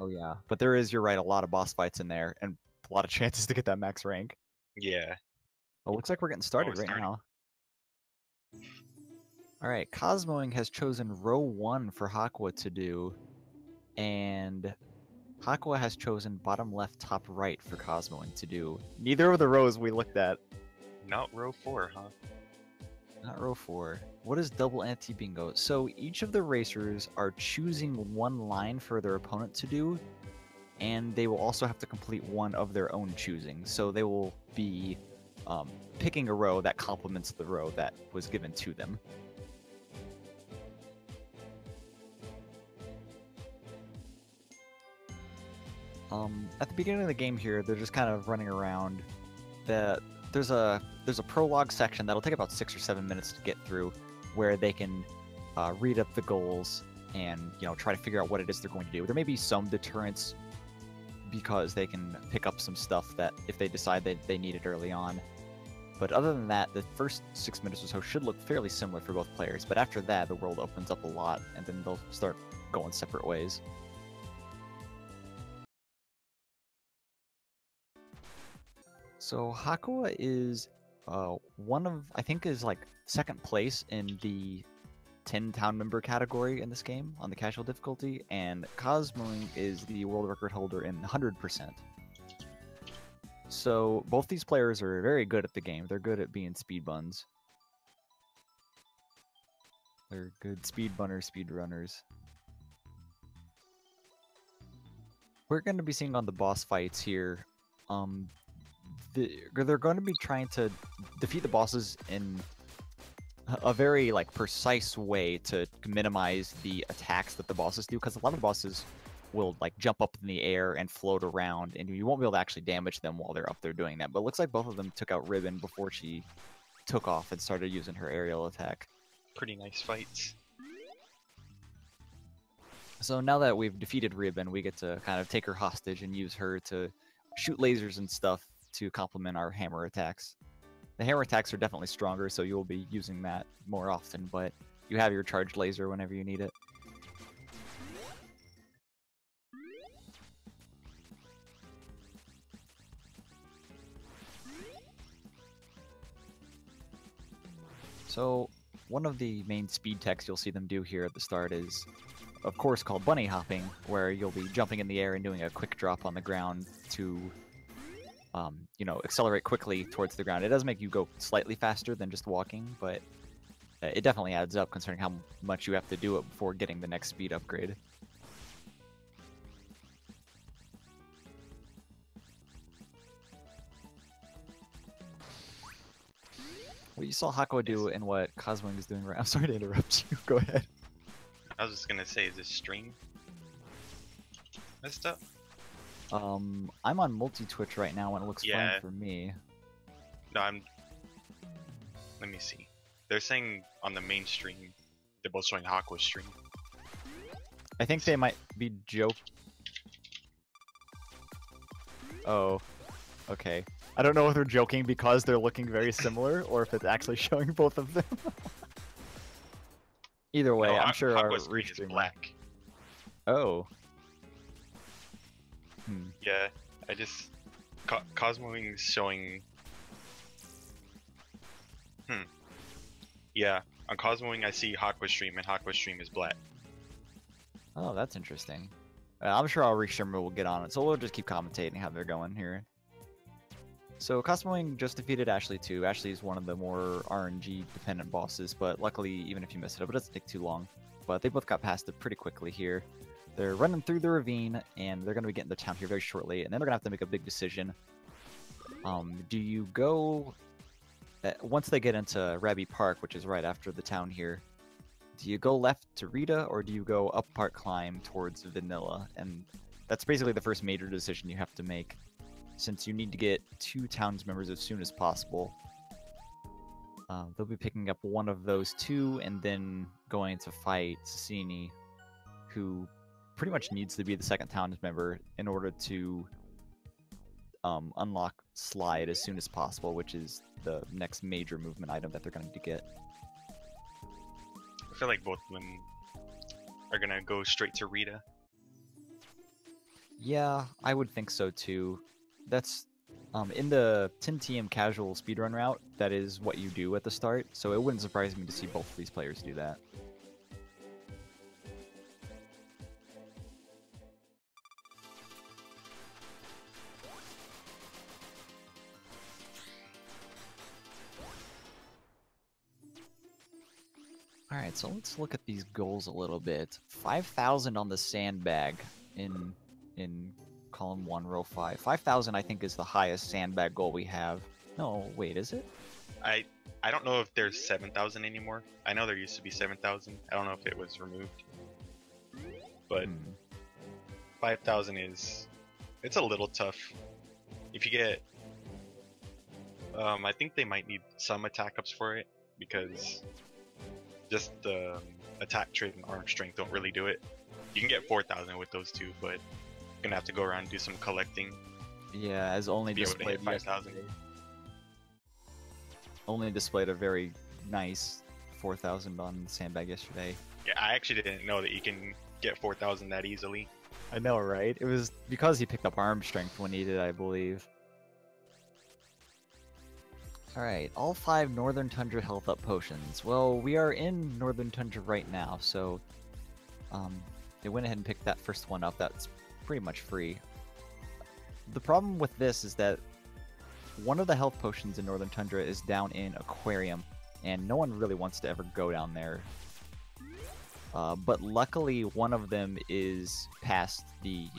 Oh yeah, but there is, you're right, a lot of boss fights in there, and a lot of chances to get that max rank. Yeah. Well, looks like we're getting Oh, started it's right starting. now. Alright, Cosmoing has chosen row 1 for Hakua to do, and Hakua has chosen bottom left, top right for Cosmoing to do. Neither of the rows we looked at. Not row 4, huh? Not row 4. What is double anti-bingo? So each of the racers are choosing one line for their opponent to do, and they will also have to complete one of their own choosing. So they will be picking a row that complements the row that was given to them. At the beginning of the game here, they're just kind of running around. There's a prologue section that'll take about 6 or 7 minutes to get through, where they can read up the goals and try to figure out what it is they're going to do. There may be some deterrence because they can pick up some stuff that if they decide that they need it early on. But other than that, the first 6 minutes or so should look fairly similar for both players. But after that, the world opens up a lot, and then they'll start going separate ways. So Hakua is one of, I think, is like second place in the 10 town member category in this game on the casual difficulty, and Cosmoing is the world record holder in 100%. So both these players are very good at the game. They're good at being speed buns. They're good speed bunners, speed runners. We're going to be seeing on the boss fights here. They're going to be trying to defeat the bosses in a very precise way to minimize the attacks that the bosses do, because a lot of the bosses will jump up in the air and float around, and you won't be able to actually damage them while they're up there doing that. But it looks like both of them took out Ribbon before she took off and started using her aerial attack. Pretty nice fights. So now that we've defeated Ribbon, we get to kind of take her hostage and use her to shoot lasers and stuff to complement our hammer attacks. The hammer attacks are definitely stronger, so you'll be using that more often, but you have your charged laser whenever you need it. So one of the main speed techs you'll see them do here at the start is, of course, called bunny hopping, where you'll be jumping in the air and doing a quick drop on the ground to accelerate quickly towards the ground. It does make you go slightly faster than just walking, but it definitely adds up considering how much you have to do it before getting the next speed upgrade. What you saw Hakua do and what Cosmoing is doing right. I'm sorry to interrupt you. Go ahead. I was just gonna say, is this stream messed up? I'm on multi-Twitch right now and it looks fine for me. No, let me see. They're saying on the main stream, they're both showing Hakua's stream. I think they might be Oh, okay. I don't know if they're joking because they're looking very similar or if it's actually showing both of them. Either way, no, I'm sure our screen is black. Oh. Yeah, I just Cosmoing's showing. Yeah, on Cosmoing I see Hakua's stream, and Hakua's stream is black. Oh, that's interesting. I'm sure our restreamer will get on it, so we'll just keep commentating how they're going here. So Cosmoing just defeated Ashley too. Ashley is one of the more RNG dependent bosses, but luckily, even if you mess it up, it doesn't take too long. But they both got past it pretty quickly here. They're running through the ravine, and they're going to be getting to town here very shortly, and then they're going to have to make a big decision. Do you go... once they get into Rabi Park, which is right after the town here, do you go left to Rita, or do you go up Park Climb towards Vanilla? And that's basically the first major decision you have to make, since you need to get 2 towns members as soon as possible. They'll be picking up one of those 2, and then going to fight Sasini, who pretty much needs to be the second towns member in order to unlock Slide as soon as possible, which is the next major movement item that they're going to get. I feel like both of them are gonna go straight to Rita. Yeah, I would think so too. That's in the 10 TM casual speedrun route, that is what you do at the start, so it wouldn't surprise me to see both of these players do that. Alright, so let's look at these goals a little bit. 5,000 on the sandbag in column 1, row 5. 5,000 I think is the highest sandbag goal we have. No, wait, is it? I don't know if there's 7,000 anymore. I know there used to be 7,000. I don't know if it was removed. But 5,000 it's a little tough. If you get I think they might need some attack ups for it, because just the attack trait and arm strength don't really do it. You can get 4,000 with those two, but you're gonna have to go around and do some collecting. Yeah, as only Be able to displayed hit 5,000. Only displayed a very nice 4,000 on sandbag yesterday. Yeah, I actually didn't know that you can get 4,000 that easily. I know, right? It was because he picked up arm strength when needed, I believe. Alright, all 5 Northern Tundra health up potions. Well, we are in Northern Tundra right now, so they went ahead and picked that first one up. That's pretty much free. The problem with this is that one of the health potions in Northern Tundra is down in Aquarium, and no one really wants to ever go down there. But luckily, one of them is past Nieve,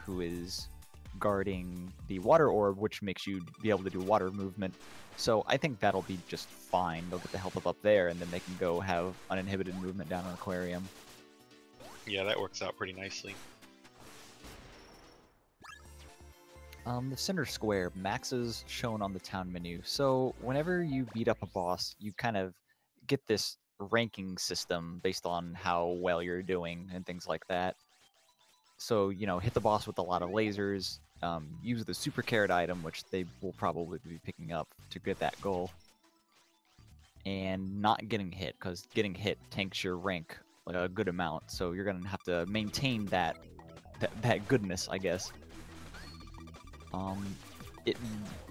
who is guarding the water orb, which makes you be able to do water movement. So I think that'll be just fine. They'll get the health up there, and then they can go have uninhibited movement down in Aquarium. Yeah, that works out pretty nicely. The center square, max is shown on the town menu. So whenever you beat up a boss, you kind of get this ranking system based on how well you're doing and things like that. So, you know, hit the boss with a lot of lasers, use the super carrot item, which they will probably be picking up to get that goal, and not getting hit, because getting hit tanks your rank like a good amount. So you're gonna have to maintain that goodness, I guess.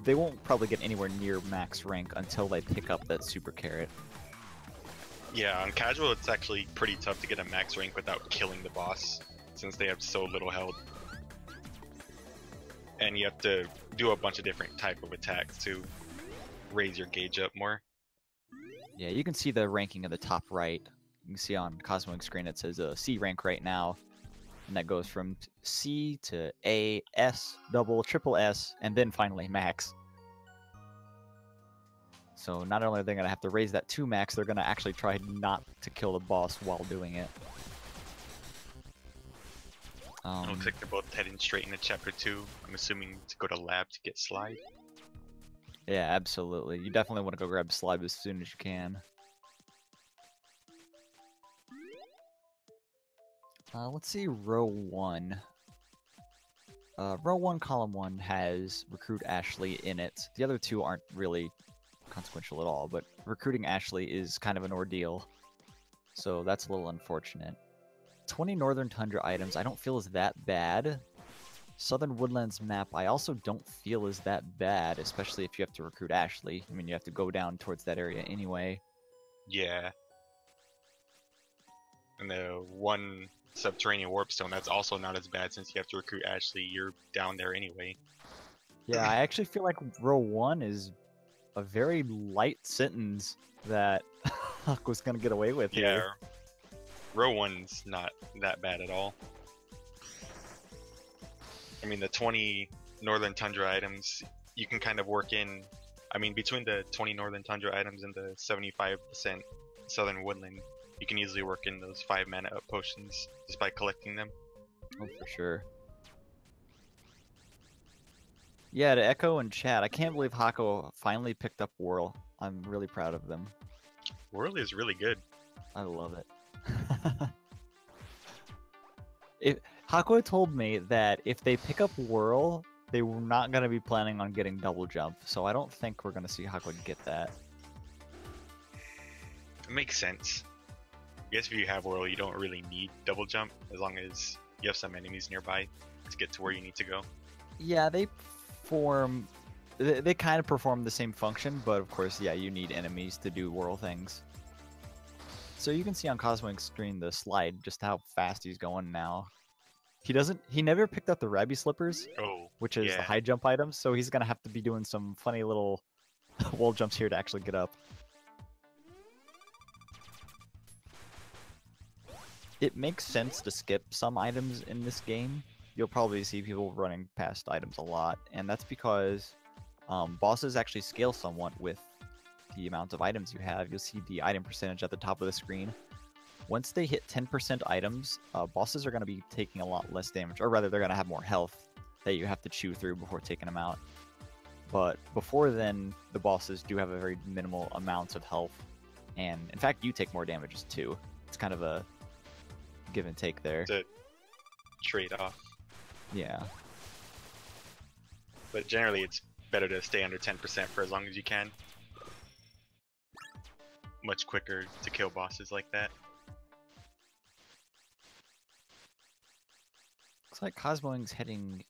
They won't probably get anywhere near max rank until they pick up that super carrot. Yeah, on casual it's actually pretty tough to get a max rank without killing the boss, since they have so little health. And you have to do a bunch of different type of attacks to raise your gauge up more. Yeah, you can see the ranking in the top right. You can see on Cosmoing screen it says C rank right now. And that goes from C to A, S, double, triple S, and then finally max. So not only are they going to have to raise that to max, they're going to actually try not to kill the boss while doing it. Looks like they're both heading straight into Chapter 2. I'm assuming to go to lab to get Slide. Yeah, absolutely. You definitely want to go grab Slide as soon as you can. Let's see row 1. Row 1, column 1 has Recruit Ashley in it. The other two aren't really consequential at all, but recruiting Ashley is kind of an ordeal. So that's a little unfortunate. 20 Northern Tundra items I don't feel is that bad. Southern Woodlands map I also don't feel is that bad, especially if you have to recruit Ashley. I mean, you have to go down towards that area anyway. Yeah. And the one subterranean warpstone, that's also not as bad since you have to recruit Ashley. You're down there anyway. Yeah, I actually feel like row 1 is a very light sentence that Huck was going to get away with here. Row 1's not that bad at all. I mean, the 20 Northern Tundra items, you can kind of work in... I mean, between the 20 Northern Tundra items and the 75% Southern Woodland, you can easily work in those 5 mana up potions just by collecting them. Oh, for sure. Yeah, to echo in chat, I can't believe Hakua finally picked up Whirl. I'm really proud of them. Whirl is really good. I love it. Hakua told me that if they pick up Whirl, they were not going to be planning on getting double jump, so I don't think we're going to see Hakua get that. It makes sense. I guess if you have Whirl, you don't really need double jump, as long as you have some enemies nearby to get to where you need to go. Yeah, they form. They kind of perform the same function, but of course, yeah, you need enemies to do whirl things. So you can see on Cosmoing's screen the slide, just how fast he's going now. He never picked up the Rabi slippers, which is the yeah. high jump items, so he's gonna have to be doing some funny little wall jumps here to actually get up. It makes sense to skip some items in this game. You'll probably see people running past items a lot, and that's because bosses actually scale somewhat with the amount of items you have. You'll see the item percentage at the top of the screen. Once they hit 10% items, bosses are going to be taking a lot less damage, or rather, they're going to have more health that you have to chew through before taking them out. But before then, the bosses do have a very minimal amount of health, and in fact, you take more damages too. It's kind of a give and take there. It's a trade-off. Yeah. But generally, it's better to stay under 10% for as long as you can. Much quicker to kill bosses like that. Looks like Cosmoing's heading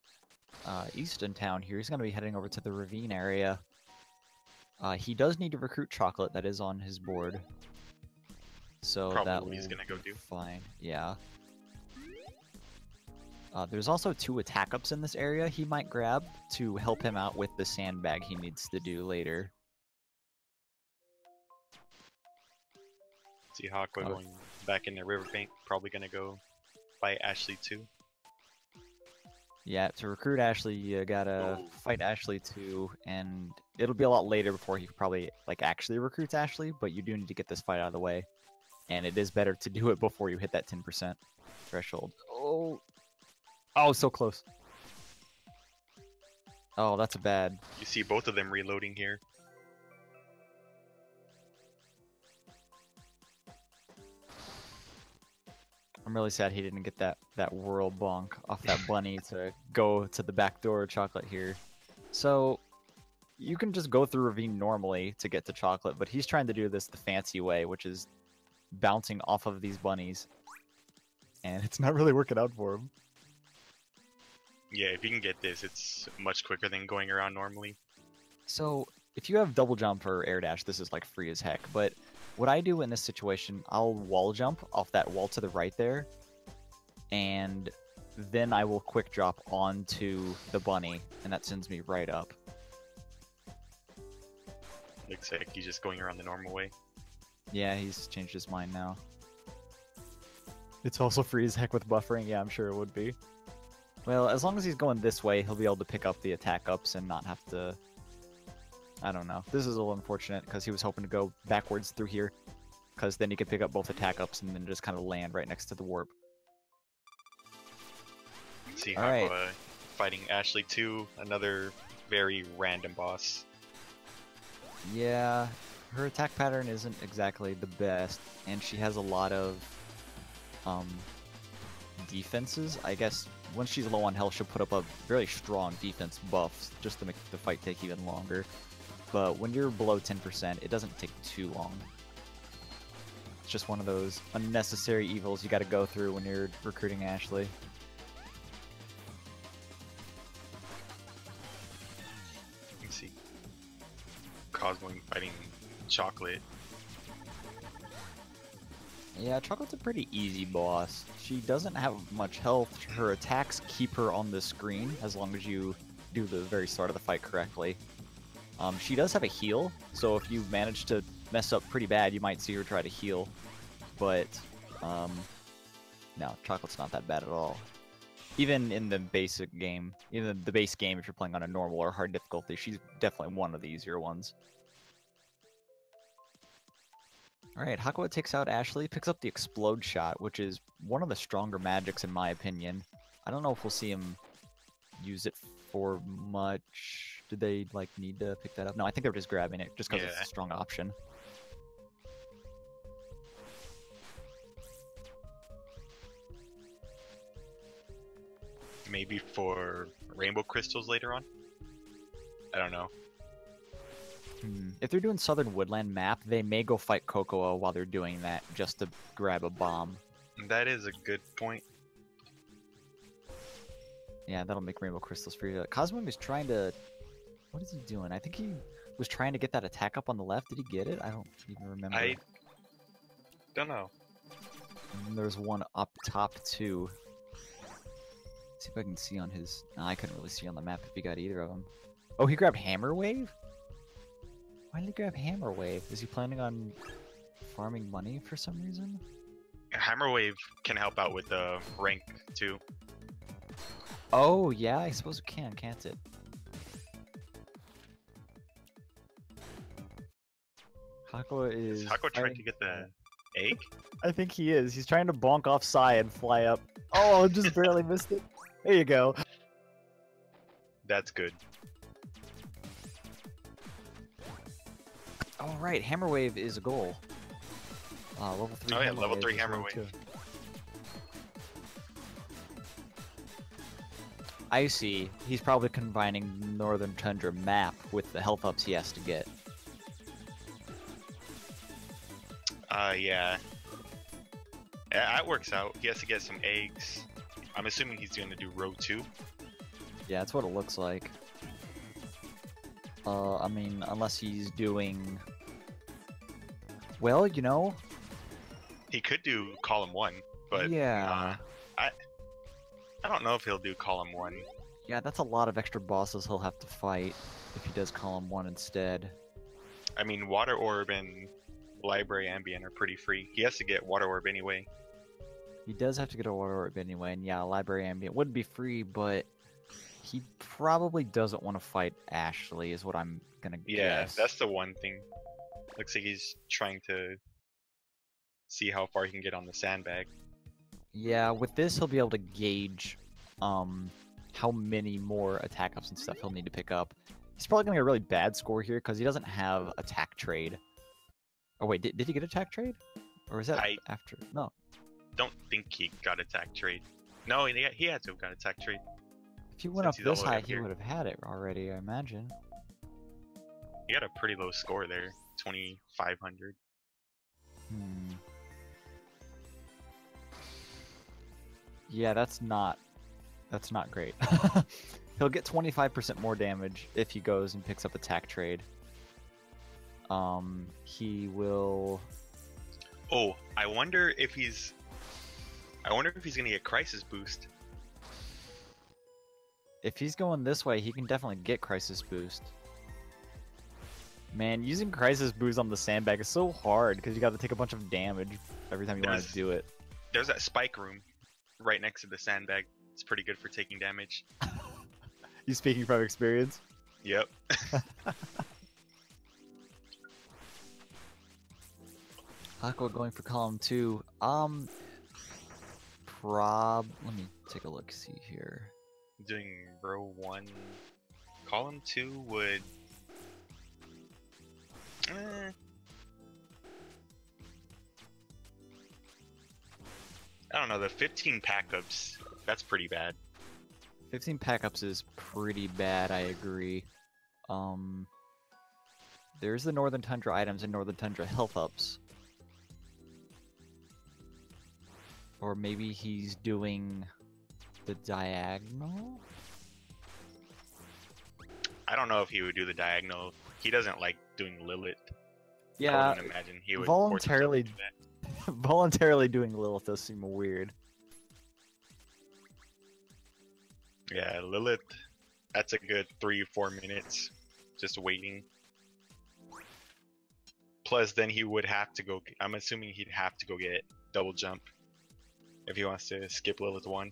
east in town here. He's going to be heading over to the ravine area. He does need to recruit Chocolate. That is on his board. So Probably that what he's gonna go do. Fine, yeah. There's also 2 attack ups in this area he might grab to help him out with the sandbag he needs to do later. See Hakua going back in the riverbank. Probably gonna go fight Ashley too. Yeah, to recruit Ashley, you gotta fight Ashley too, and it'll be a lot later before he probably actually recruits Ashley, but you do need to get this fight out of the way. And it is better to do it before you hit that 10% threshold. Oh, so close. Oh, that's bad. You see both of them reloading here. I'm really sad he didn't get that whirl bonk off that bunny to go to the back door of Chocolate here. So you can just go through Ravine normally to get to Chocolate, but he's trying to do this the fancy way, which is bouncing off of these bunnies. And it's not really working out for him. Yeah, if you can get this, it's much quicker than going around normally. So if you have double jump or air dash, this is free as heck. But what I do in this situation, I'll wall jump off that wall to the right there, and then I will quick drop onto the bunny, and that sends me right up. Looks like he's just going around the normal way. Yeah, he's changed his mind now. It's also free as heck with buffering. Yeah, I'm sure it would be. Well, as long as he's going this way, he'll be able to pick up the attack ups and not have to... I don't know. This is a little unfortunate because he was hoping to go backwards through here, because then he could pick up both attack ups and then just kind of land right next to the warp. See Hakua fighting Ashley too, another very random boss. Yeah, her attack pattern isn't exactly the best, and she has a lot of defenses. I guess once she's low on health, she'll put up a very strong defense buff just to make the fight take even longer. But when you're below 10%, it doesn't take too long. It's just one of those unnecessary evils you gotta go through when you're recruiting Ashley. Let's see. Cosmoing fighting Chocolate. Yeah, Chocolate's a pretty easy boss. She doesn't have much health. Her attacks keep her on the screen as long as you do the very start of the fight correctly. She does have a heal, so if you manage to mess up pretty bad, you might see her try to heal. But, no, Chocolate's not that bad at all. Even in the basic game, even the base game, if you're playing on a normal or hard difficulty, she's definitely one of the easier ones. Alright, Hakua takes out Ashley, picks up the Explode Shot, which is one of the stronger magics in my opinion. I don't know if we'll see him use it for much. Did they, need to pick that up? No, I think they're just grabbing it, just because it's a strong option. Maybe for rainbow crystals later on? I don't know. If they're doing Southern Woodland map, they may go fight Cocoa while they're doing that, just to grab a bomb. That is a good point. Yeah, that'll make rainbow crystals for you. Cosmoing is trying to... What is he doing? I think he was trying to get that attack up on the left. Did he get it? I don't even remember. I don't know. And then there's one up top too. Let's see if I can see on his... No, I couldn't really see on the map if he got either of them. Oh, he grabbed Hammer Wave? Why did he grab Hammer Wave? Is he planning on farming money for some reason? Hammer Wave can help out with the rank too. Oh, yeah, I suppose it can, can't it? Hakua is... Hakua trying to get the egg? I think he is. He's trying to bonk off Sai and fly up. Oh, just barely missed it. There you go. That's good. Oh, right. Hammer Wave is a goal. Level 3 Oh yeah, Hammer level Wave 3 is Hammer goal Wave. too. I see. He's probably combining Northern Tundra map with the health ups he has to get. Yeah. That works out. He has to get some eggs. I'm assuming he's going to do row 2. Yeah, that's what it looks like. I mean, unless he's doing... Well, you know... He could do column 1, but yeah. I don't know if he'll do column 1. Yeah, that's a lot of extra bosses he'll have to fight if he does column 1 instead. I mean, Water Orb and Library Ambient are pretty free. He has to get Water Orb anyway. He does have to get a Water Orb anyway, and yeah, Library Ambient would be free, but he probably doesn't want to fight Ashley, is what I'm gonna guess. Yeah, that's the one thing. Looks like he's trying to see how far he can get on the sandbag. Yeah, with this he'll be able to gauge how many more attack ups and stuff he'll need to pick up. He's probably gonna get a really bad score here because he doesn't have attack trade. Oh wait, did he get attack trade? Or is that after? No. Don't think he got attack trade. No, he had to have got attack trade. If he went up this high, he would have had it already, I imagine. He got a pretty low score there, 2,500. Yeah, that's not great. He'll get 25% more damage if he goes and picks up attack trade. He will... Oh, I wonder if he's gonna get Crisis Boost. If he's going this way, he can definitely get Crisis Boost. Man, using Crisis Boost on the sandbag is so hard because you got to take a bunch of damage every time you want to do it. There's that spike room right next to the sandbag. It's pretty good for taking damage. You speaking from experience? Yep. Hakua going for column 2. Let me take a look, see here. Doing row 1. Column 2 would... I don't know, the 15 pack-ups, that's pretty bad. 15 pack-ups is pretty bad, I agree. There's the Northern Tundra items and Northern Tundra health ups. Or maybe he's doing the diagonal? I don't know if he would do the diagonal. He doesn't like doing Lilith. Yeah, I wouldn't imagine he would voluntarily force himself to do that. voluntarily doing Lilith does seem weird. Yeah, Lilith, that's a good 3-4 minutes just waiting. Plus, then he would have to go, I'm assuming he'd have to go get double jump if he wants to skip Lilith 1.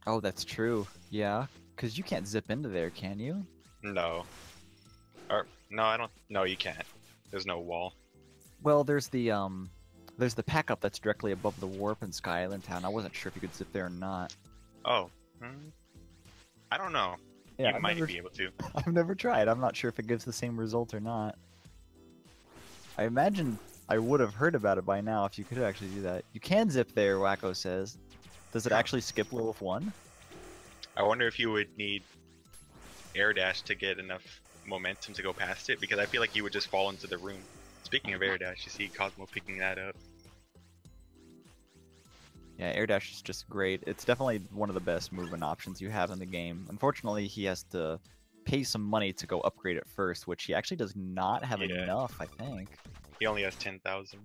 Oh, that's true. Yeah, because you can't zip into there, can you? No. Or, no, I don't, no, you can't. There's no wall. Well, there's the pack up that's directly above the warp in Sky Island Town. I wasn't sure if you could zip there or not. Oh. I don't know. Yeah, you might be able to. I've never tried. I'm not sure if it gives the same result or not. I imagine I would have heard about it by now if you could actually do that. You can zip there, Wacko says. Does it actually skip Lilith 1? I wonder if you would need air dash to get enough momentum to go past it, because I feel like you would just fall into the room. Speaking of air dash, you see Cosmo picking that up. Yeah, air dash is just great. It's definitely one of the best movement options you have in the game. Unfortunately, he has to pay some money to go upgrade it first, which he actually does not have Yeah. enough, I think. He only has 10,000.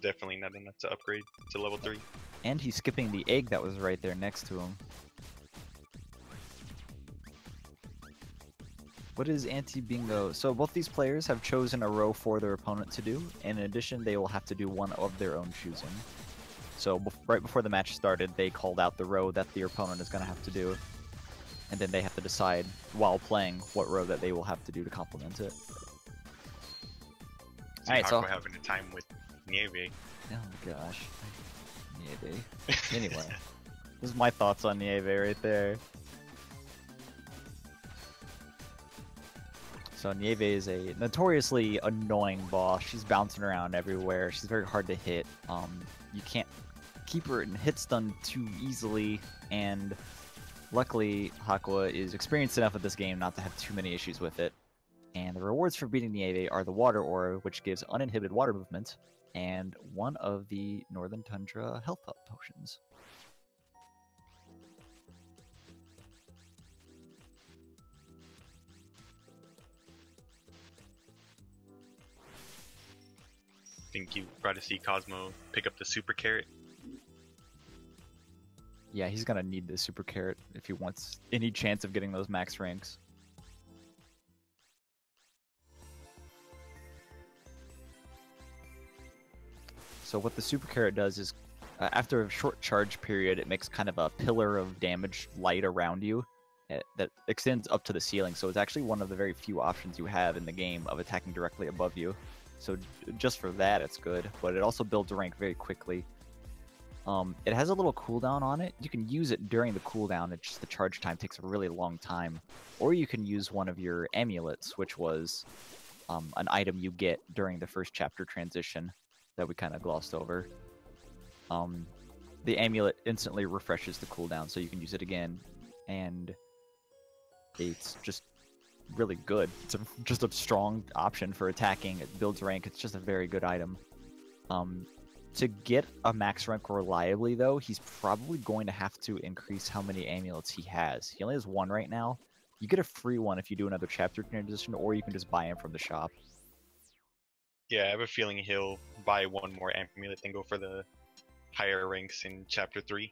Definitely not enough to upgrade to level 3. And he's skipping the egg that was right there next to him. What is anti-bingo? So both these players have chosen a row for their opponent to do, and in addition, they will have to do one of their own choosing. So right before the match started, they called out the row that their opponent is going to have to do, and then they have to decide while playing what row that they will have to do to complement it. Alright, so having a time with Nieve. Oh gosh, Nieve. Anyway, this is my thoughts on Nieve right there. So Nieve is a notoriously annoying boss. She's bouncing around everywhere. She's very hard to hit. You can't keep her in hit stun too easily, and luckily Hakua is experienced enough with this game not to have too many issues with it. And the rewards for beating Nieve are the Water Aura, which gives uninhibited water movement, and one of the Northern Tundra health up potions. Think you brought to see Cosmo pick up the super carrot? Yeah, he's gonna need the super carrot if he wants any chance of getting those max ranks. So what the super carrot does is, after a short charge period, it makes kind of a pillar of damage light around you that extends up to the ceiling. So it's actually one of the very few options you have in the game of attacking directly above you. So just for that, it's good, but it also builds a rank very quickly. It has a little cooldown on it. You can use it during the cooldown. It's just the charge time takes a really long time. Or you can use one of your amulets, which was an item you get during the first chapter transition that we kind of glossed over. The amulet instantly refreshes the cooldown, so you can use it again, and it's just really good. It's just a strong option for attacking. It builds rank. It's just a very good item. To get a max rank reliably, though, he's probably going to have to increase how many amulets he has. He only has one right now. You get a free one if you do another chapter transition, or you can just buy him from the shop. Yeah, I have a feeling he'll buy one more amulet and go for the higher ranks in chapter 3.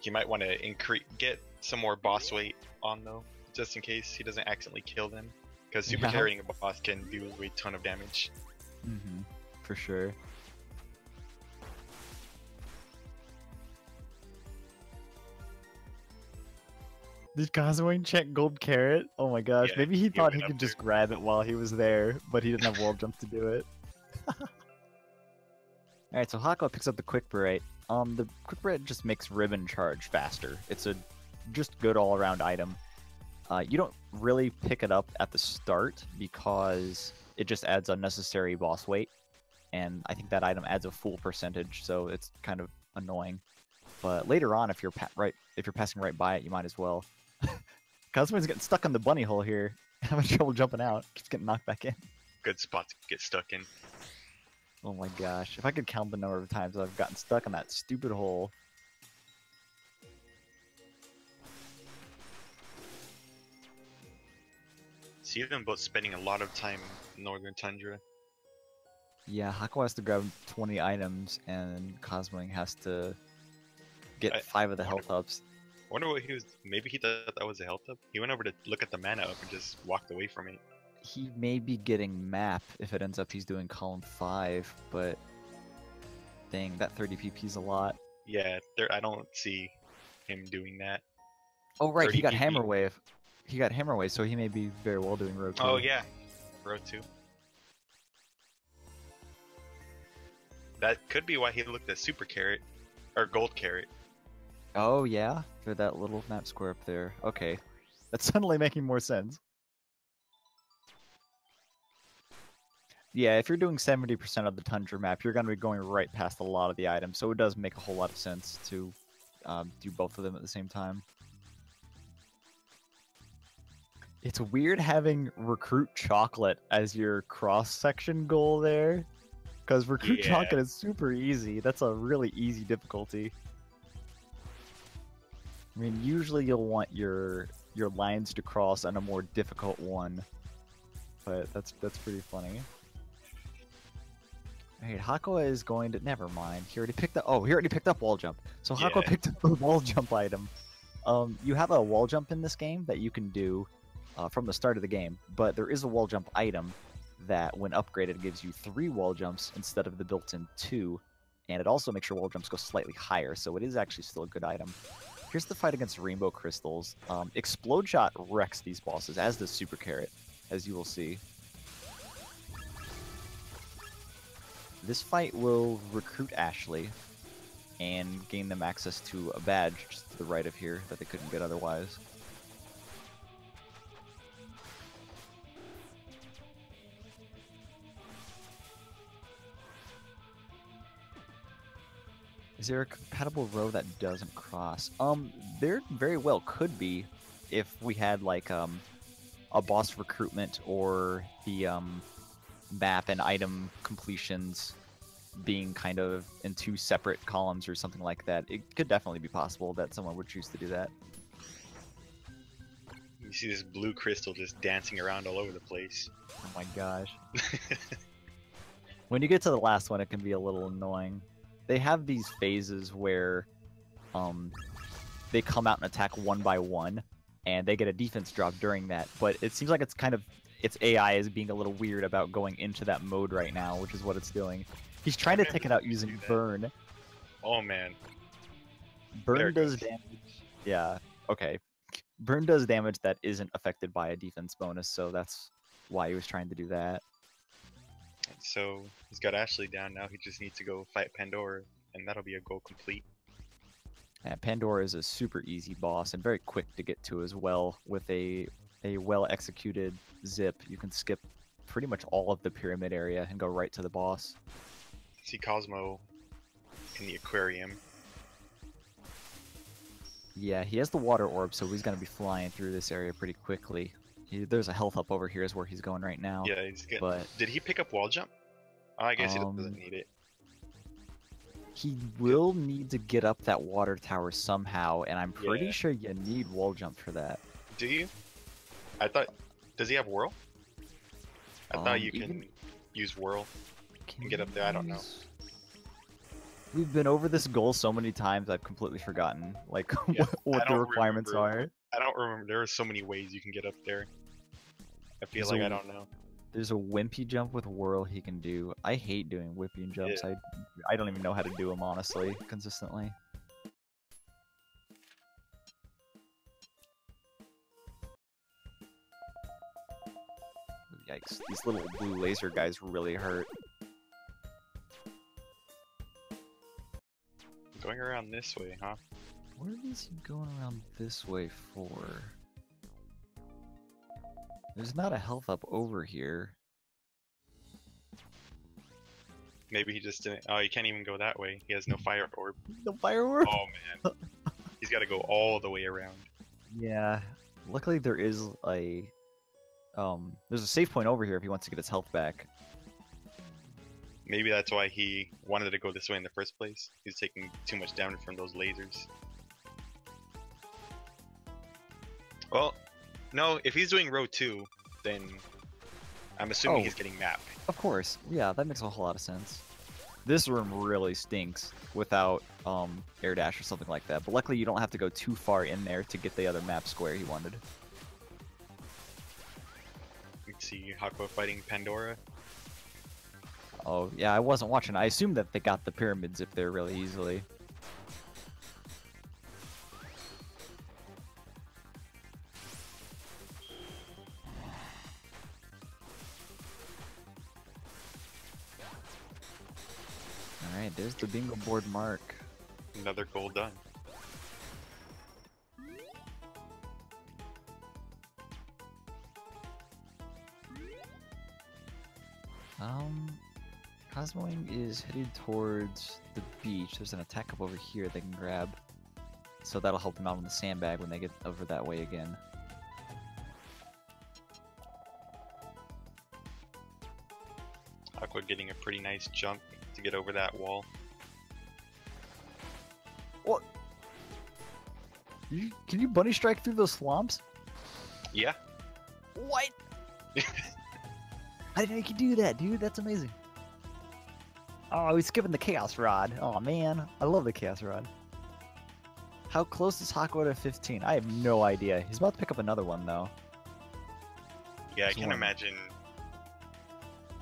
He might want to get some more boss weight on though, just in case he doesn't accidentally kill them. Because super carrying a boss can do a ton of damage. For sure. Did Cosmoing check gold carrot? Oh my gosh, Yeah, maybe he thought he went could up just there. grab it while he was there, but he didn't have wall jump to do it. Alright, so Hakua picks up the quick berate. The quick berate just makes ribbon charge faster. It's a just good all-around item. You don't really pick it up at the start because it just adds unnecessary boss weight, and I think that item adds a full percentage, so it's kind of annoying. But later on, if you're passing right by it, you might as well. Cosmo's getting stuck on the bunny hole here, having trouble jumping out. Keeps getting knocked back in. Good spot to get stuck in. Oh my gosh! If I could count the number of times I've gotten stuck in that stupid hole. See them both spending a lot of time in Northern Tundra. Yeah, Hakua has to grab 20 items, and Cosmoing has to get 5 of the health ups. I wonder what he was. Maybe he thought that was a health up. He went over to look at the mana up and just walked away from it. He may be getting map if it ends up he's doing column 5, but dang, that 30 PP is a lot. Yeah, I don't see him doing that. Oh right, he got PP. hammer wave. He got hammer wave, so he may be very well doing row 2. Oh yeah, row 2. That could be why he looked at super carrot or gold carrot. Oh yeah, for that little map square up there. Okay, that's suddenly making more sense. Yeah, if you're doing 70% of the Tundra map, you're going to be going right past a lot of the items, so it does make a whole lot of sense to do both of them at the same time. It's weird having recruit chocolate as your cross-section goal there. Because Recruit Yeah. Jonkin is super easy. That's a really easy difficulty. I mean, usually you'll want your lines to cross on a more difficult one, but that's pretty funny. Alright, Hakua is going to. Never mind. He already picked up. Oh, he already picked up wall jump. So Hakua Yeah. picked up the wall jump item. You have a wall jump in this game that you can do from the start of the game, but there is a wall jump item that, when upgraded, gives you 3 wall jumps instead of the built-in 2, and it also makes your wall jumps go slightly higher. So it is actually still a good item. Here's the fight against Rainbow Crystals. Explode Shot wrecks these bosses, as does Super Carrot, as you will see. This fight will recruit Ashley and gain them access to a badge just to the right of here that they couldn't get otherwise. Is there a compatible row that doesn't cross? There very well could be if we had like a boss recruitment or the map and item completions being kind of in 2 separate columns or something like that. It could definitely be possible that someone would choose to do that. You see this blue crystal just dancing around all over the place. Oh my gosh. When you get to the last one, it can be a little annoying. They have these phases where they come out and attack one by one, and they get a defense drop during that. But it seems like its AI is being a little weird about going into that mode right now, which is what it's doing. He's trying to take it out using Burn. Oh man. Burn does damage. Yeah, okay. Burn does damage that isn't affected by a defense bonus, so that's why he was trying to do that. So he's got Ashley down now. He just needs to go fight Pandora, and that'll be a goal complete. Yeah, Pandora is a super easy boss and very quick to get to as well. With a well-executed zip, you can skip pretty much all of the pyramid area and go right to the boss. See Cosmo in the aquarium. Yeah, he has the water orb, so he's going to be flying through this area pretty quickly. There's a health up over here is where he's going right now. Yeah, he's good. But did he pick up wall jump? Oh, I guess he doesn't need it. He will need to get up that water tower somehow, and I'm pretty sure you need wall jump for that. Do you? I thought... Does he have whirl? I thought you can use whirl and get up there. I don't know. We've been over this goal so many times, I've completely forgotten like what the requirements are. I don't remember. There are so many ways you can get up there. I feel like I don't know. There's a wimpy jump with whirl he can do. I hate doing wimpy jumps. Yeah. I don't even know how to do them, honestly, consistently. Yikes, these little blue laser guys really hurt. Going around this way, huh? Where is he going around this way for? There's not a health up over here. Maybe he just didn't... Oh, he can't even go that way. He has no fire orb. No fire orb? Oh, man. He's got to go all the way around. Yeah. Luckily there is a... there's a save point over here if he wants to get his health back. Maybe that's why he wanted to go this way in the first place. He's taking too much damage from those lasers. Well, no, if he's doing row 2, then I'm assuming he's getting mapped. Of course. Yeah, that makes a whole lot of sense. This room really stinks without air dash or something like that. But luckily you don't have to go too far in there to get the other map square he wanted. You can see Hakua fighting Pandora. Oh, yeah, I wasn't watching. I assumed that they got the pyramids if they're really easily. Alright, there's the bingo board mark. Another goal done. Cosmoing is headed towards the beach. There's an attack up over here they can grab. So that'll help them out on the sandbag when they get over that way again. Hakua Hakua getting a pretty nice jump to get over that wall. What? Can you bunny strike through those swamps? Yeah. What? I didn't know you could do that, dude. That's amazing. Oh, he's skipping the Chaos Rod. Oh, man. I love the Chaos Rod. How close is Hakua to 15? I have no idea. He's about to pick up another one, though. Yeah, I can imagine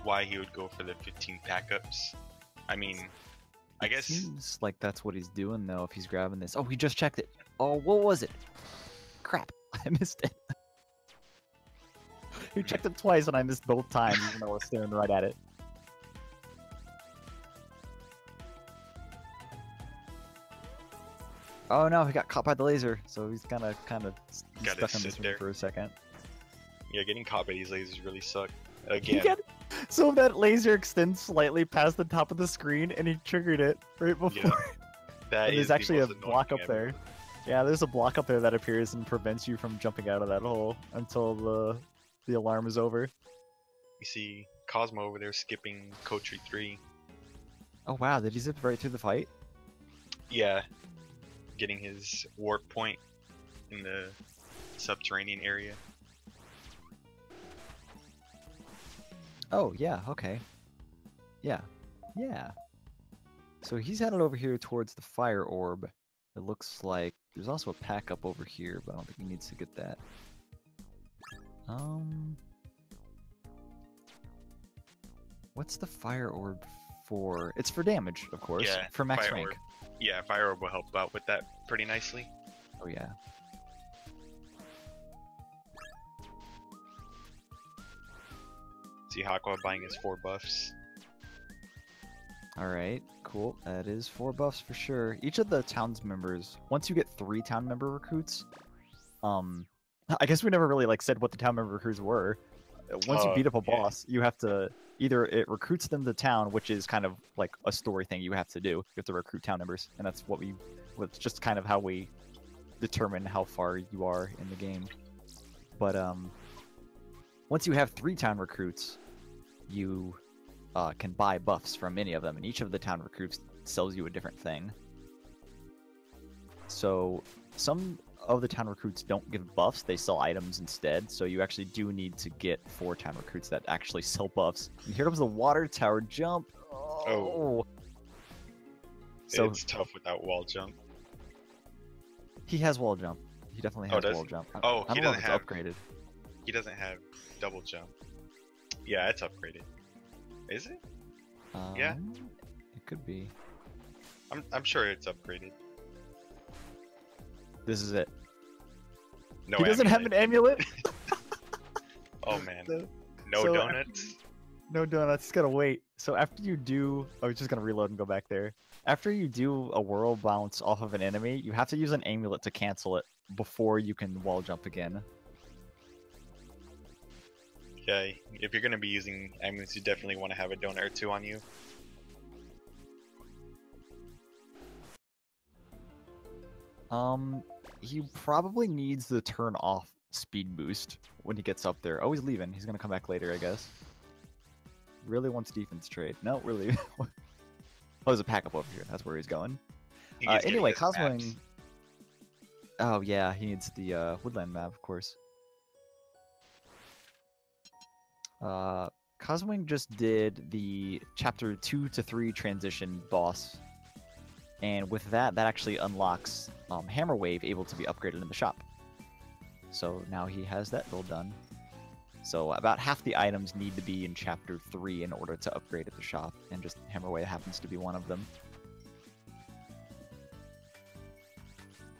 why he would go for the 15 pack-ups. I mean, I guess... Seems like that's what he's doing, though, if he's grabbing this. Oh, he just checked it. Oh, what was it? Crap. I missed it. He checked it twice, and I missed both times, even though I was staring right at it. Oh no, he got caught by the laser, so he's kind of stuck in this room for a second. Yeah, getting caught by these lasers really suck. Again. So that laser extends slightly past the top of the screen, and he triggered it right before. Yeah, that and there's actually a block up there. Yeah, there's a block up there that appears and prevents you from jumping out of that hole until the alarm is over. You see Cosmo over there skipping Coach 3. Oh wow, did he zip right through the fight? Yeah, getting his warp point in the subterranean area. Oh yeah, okay. Yeah. So he's headed over here towards the fire orb. It looks like there's also a pack up over here, but I don't think he needs to get that. What's the fire orb for? It's for damage, of course. Yeah, for max fire rank. orb. Yeah, fire orb will help out with that pretty nicely. Oh yeah. See Hakua buying his 4 buffs. Alright, cool. That is 4 buffs for sure. Each of the town's members, once you get 3 town member recruits, I guess we never really said what the town member recruits were. Once you beat up a boss, you have to either it recruits them to town, which is kind of like a story thing you have to do. You have to recruit town members, and that's it's just kind of how we determine how far you are in the game. But once you have 3 town recruits, you can buy buffs from any of them, and each of the town recruits sells you a different thing. So some of the town recruits don't give buffs, they sell items instead, so you actually do need to get 4 town recruits that actually sell buffs. And here comes the water tower jump. Oh. So it's tough without wall jump. He has wall jump. He definitely has wall jump. Oh, I don't know if it's upgraded. He doesn't have double jump. Yeah, it's upgraded. Is it? Yeah. It could be. I'm sure it's upgraded. This is it. No, he doesn't have an amulet. Oh man. No donuts. No donuts. He's gotta wait. So after you do, I was just gonna reload and go back there. After you do a whirl bounce off of an enemy, you have to use an amulet to cancel it before you can wall jump again. Yeah, if you're gonna be using amulets, you definitely want to have a donut or 2 on you. He probably needs to turn off speed boost when he gets up there. Oh, he's leaving. He's gonna come back later, I guess. Really wants defense trade. No, really. Oh, there's a pack up over here. That's where he's going. Anyway, Cosmoing. Oh yeah, he needs the woodland map, of course. Cosmoing just did the chapter 2 to 3 transition boss, and with that actually unlocks Hammer Wave, able to be upgraded in the shop. So now he has that build done. So about half the items need to be in chapter 3 in order to upgrade at the shop, and just Hammer Wave happens to be one of them.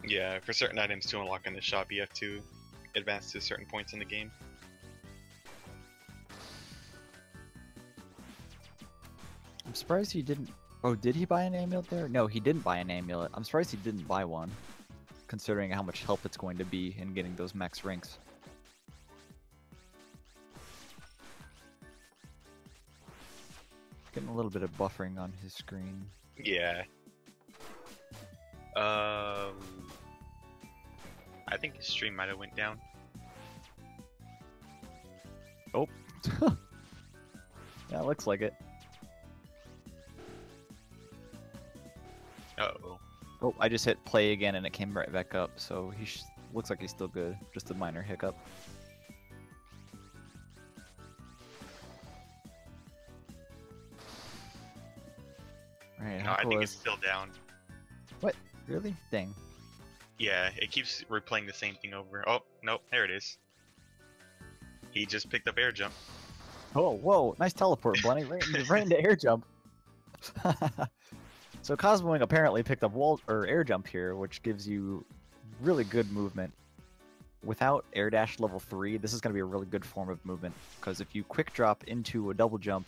Yeah, for certain items to unlock in the shop, you have to advance to certain points in the game. I'm surprised he didn't... Oh, did he buy an amulet there? No, he didn't buy an amulet. I'm surprised he didn't buy one, considering how much help it's going to be in getting those max ranks. Getting a little bit of buffering on his screen. Yeah. I think his stream might have went down. Oh. Yeah, looks like it. Oh, I just hit play again and it came right back up, so he looks like he's still good. Just a minor hiccup. Alright, No, I think it's still down. What? Really? Dang. Yeah, it keeps replaying the same thing over. Oh, nope, there it is. He just picked up air jump. Oh, whoa, nice teleport, Bunny. Right into air jump. So Cosmoing apparently picked up air jump here, which gives you really good movement. Without air dash level 3, this is going to be a really good form of movement, because if you quick drop into a double jump,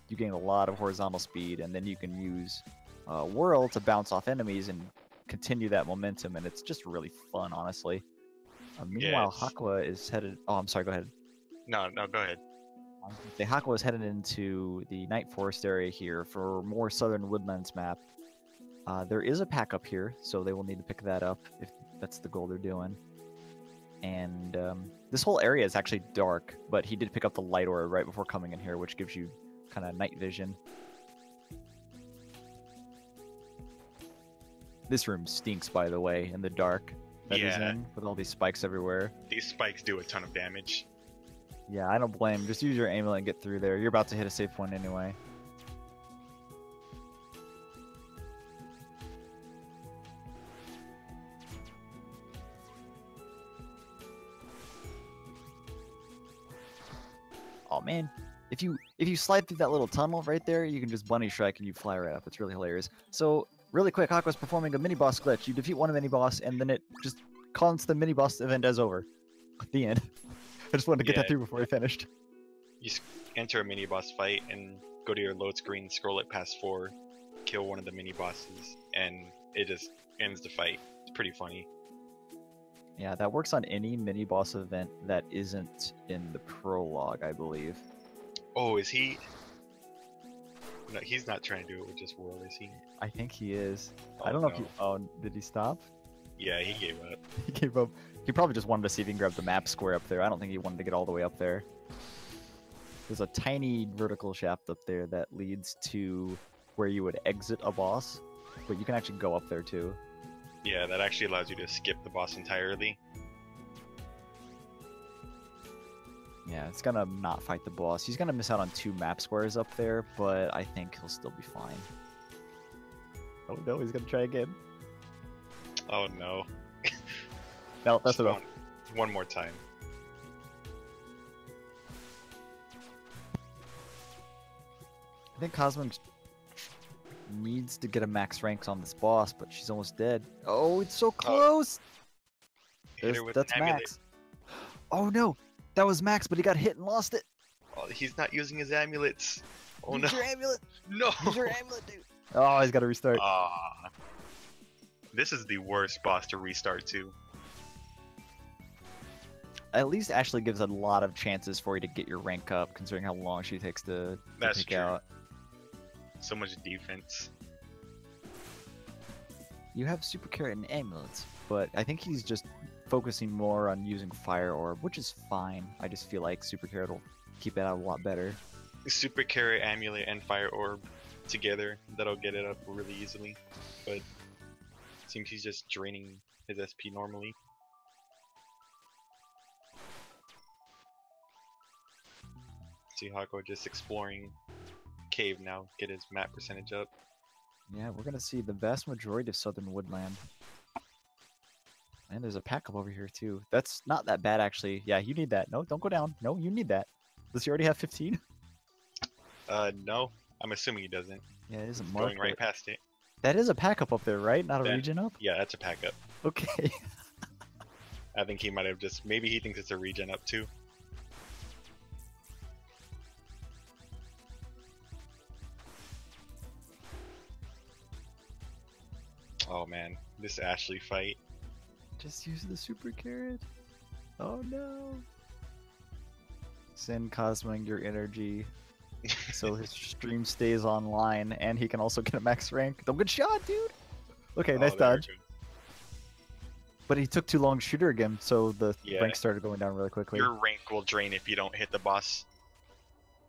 you gain a lot of horizontal speed, and then you can use whirl to bounce off enemies and continue that momentum, and it's just really fun, honestly. Meanwhile, Hakua is headed... Oh, I'm sorry, go ahead. No, go ahead. The Hakua is headed into the Night Forest area here for more Southern Woodlands map. There is a pack up here, so they will need to pick that up if that's the goal they're doing. And this whole area is actually dark, but he did pick up the light aura right before coming in here, which gives you kind of night vision. This room stinks, by the way, in the dark that he's in, with all these spikes everywhere. These spikes do a ton of damage. Yeah, I don't blame. Just use your amulet and get through there. You're about to hit a save point anyway. Oh man, if you slide through that little tunnel right there, you can just bunny strike and you fly right up. It's really hilarious. So really quick, Hakua's performing a mini boss glitch. You defeat one mini boss and then it just counts the mini boss event as over. The end. I just wanted to get that through before we finished. You enter a mini boss fight and go to your load screen, scroll it past 4, kill one of the mini bosses, and it just ends the fight. It's pretty funny. Yeah, that works on any mini boss event that isn't in the prologue, I believe. Oh, is he? No, he's not trying to do it with just whirl, is he? I think he is. Oh, I don't know if he... Oh, did he stop? Yeah, he gave up. He gave up. He probably just wanted to see if he can grab the map square up there. I don't think he wanted to get all the way up there. There's a tiny vertical shaft up there that leads to where you would exit a boss, but you can actually go up there too. Yeah, that actually allows you to skip the boss entirely. Yeah, it's gonna not fight the boss. He's gonna miss out on 2 map squares up there, but I think he'll still be fine. Oh no, he's gonna try again. Oh no. No, that's enough. One more time. I think Cosmoing needs to get a max ranks on this boss, but she's almost dead. Oh, it's so close! That's max. Oh no! That was max, but he got hit and lost it! Oh, he's not using his amulets. Oh no. Use your amulet! No! Use your amulet, dude! Oh, he's gotta restart. This is the worst boss to restart to. At least Ashley gives a lot of chances for you to get your rank up, considering how long she takes to pick out. So much defense. You have super carrot and amulets, but I think he's just focusing more on using fire orb, which is fine. I just feel like super carrot will keep it out a lot better. Super carrot, amulet, and fire orb together, that'll get it up really easily. But it seems he's just draining his SP normally. See Hakua just exploring cave now, get his map percentage up. Yeah, we're gonna see the vast majority of Southern Woodland. And there's a pack up over here too. That's not that bad actually. Yeah, you need that. No, don't go down. No, you need that. Does he already have 15? No. I'm assuming he doesn't. Yeah, it isn't marked. Going right past it. That is a pack up there, right? Not a regen up? Yeah, that's a pack up. Okay. I think he might have just... Maybe he thinks it's a regen up too. Oh man, this Ashley fight. Just use the super carrot. Oh no. Send Cosmoing your energy so his stream stays online and he can also get a max rank. Good shot, dude! Okay, nice dodge. But he took too long to shoot her again, so the rank started going down really quickly. Your rank will drain if you don't hit the boss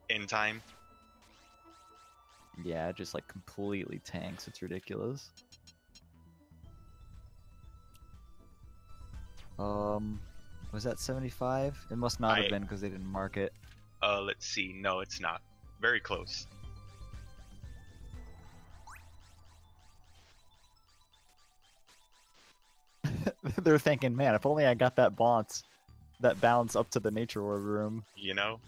in time. Yeah, it just like completely tanks. It's ridiculous. Was that 75? It must not have been because they didn't mark it. Let's see. No, it's not. Very close. They're thinking, man, if only I got that bounce up to the nature orb room. You know?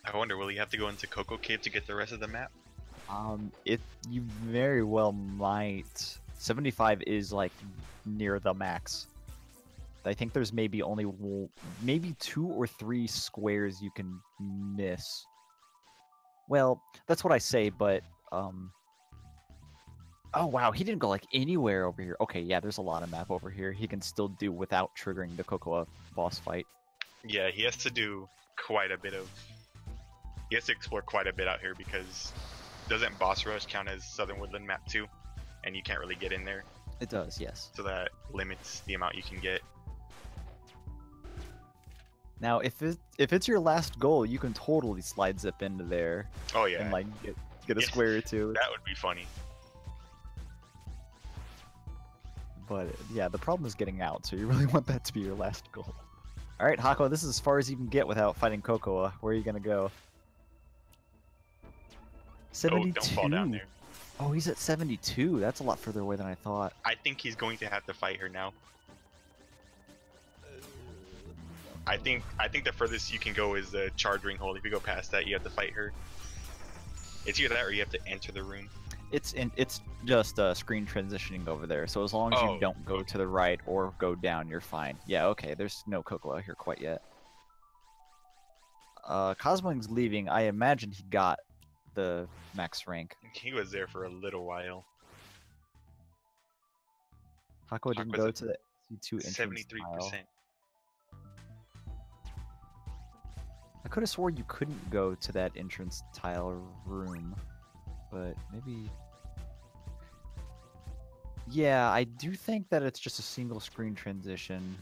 I wonder, will you have to go into Cocoa Cave to get the rest of the map? You very well might. 75 is like near the max. I think there's maybe only maybe 2 or 3 squares you can miss. Well, that's what I say, but oh wow, he didn't go like anywhere over here. Okay, yeah, there's a lot of map over here. He can still do without triggering the Cocoa boss fight. Yeah, he has to do quite a bit of. He has to explore quite a bit out here because doesn't Boss Rush count as Southern Woodland map too? And you can't really get in there. It does, yes. So that limits the amount you can get. Now, if it's your last goal, you can totally slide zip into there. Oh yeah. And like get a square or two. That would be funny. But yeah, the problem is getting out, so you really want that to be your last goal. All right, Hakua, this is as far as you can get without fighting Cocoa. Where are you gonna go? 72. Oh, don't fall down there. Oh, he's at 72. That's a lot further away than I thought. I think he's going to have to fight her now. I think the furthest you can go is the charge ring hold. If you go past that, you have to fight her. It's either that or you have to enter the room. It's just screen transitioning over there. So as long as you don't go to the right or go down, you're fine. Yeah, okay. There's no Cocoa out here quite yet. Cosmoing's leaving. I imagine he got the max rank. He was there for a little while. Hakua didn't go to the C2 entrance 73%. I could have swore you couldn't go to that entrance tile room, but maybe. Yeah, I do think that it's just a single screen transition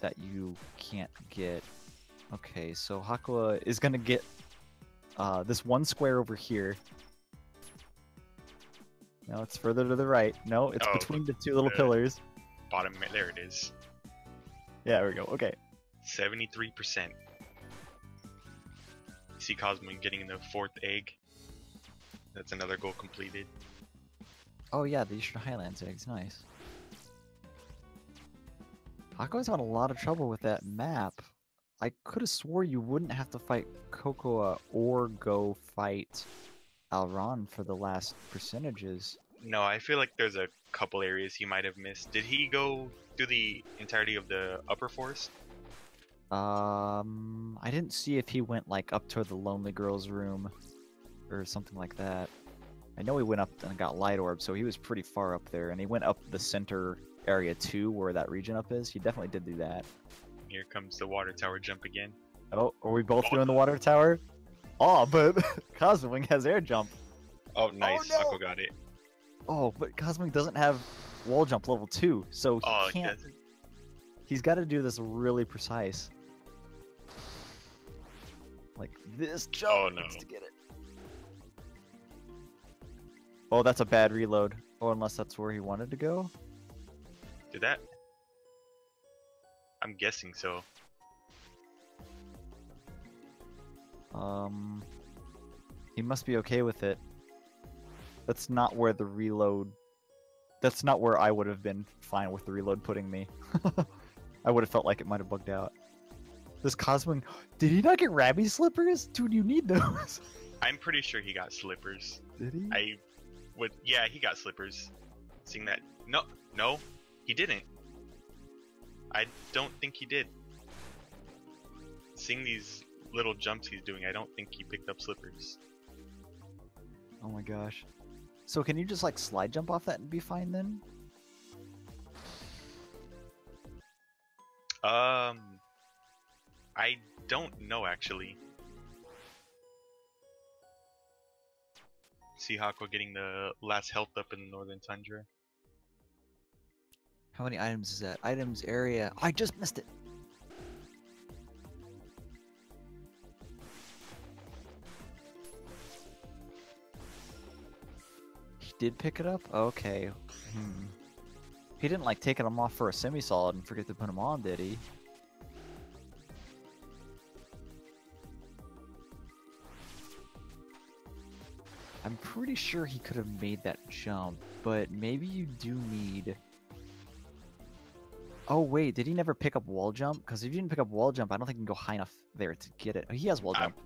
that you can't get. Okay, so Hakua is gonna get this one square over here. No, it's further to the right. No, it's between the 2 little pillars. Bottom, there it is. Yeah, there we go. Okay. 73%. See Cosmoing getting the 4th egg. That's another goal completed. Oh yeah, the Eastern Highlands eggs, nice. Hakua's had a lot of trouble with that map. I could have swore you wouldn't have to fight Cocoa or go fight Alron for the last percentages. No, I feel like there's a couple areas he might have missed. Did he go through the entirety of the upper forest? I didn't see if he went like up to the Lonely Girl's room or something like that. I know he went up and got Light Orb, so he was pretty far up there, and he went up the center area too, where that region up is. He definitely did do that. Here comes the water tower jump again. Oh, are we both doing the water tower? Oh, but Cosmoing has air jump. Oh, nice. Oh, no. Hakua got it. Oh, but Cosmoing doesn't have wall jump level 2, so he can't. He's got to do this really precise. Like this jump needs to get it. Oh, that's a bad reload. Oh, unless that's where he wanted to go. Did that? I'm guessing so. He must be okay with it. That's not where the reload. That's not where I would have been fine with the reload putting me. I would have felt like it might have bugged out. This Cosmoing, did he not get Rabi slippers? Dude, you need those. I'm pretty sure he got slippers. Did he? Yeah, he got slippers. Seeing that, no, he didn't. I don't think he did. Seeing these little jumps he's doing, I don't think he picked up slippers. Oh my gosh. So can you just like slide jump off that and be fine then? I don't know actually. See Hakua getting the last health up in the Northern Tundra. How many items is that? Items area. I just missed it. did pick it up? Okay. Hmm. He didn't like taking him off for a semi-solid and forget to put him on, did he? I'm pretty sure he could have made that jump, but maybe you do need... Oh wait, did he never pick up wall jump? Because if you didn't pick up wall jump, I don't think you can go high enough there to get it. Oh, he has wall jump.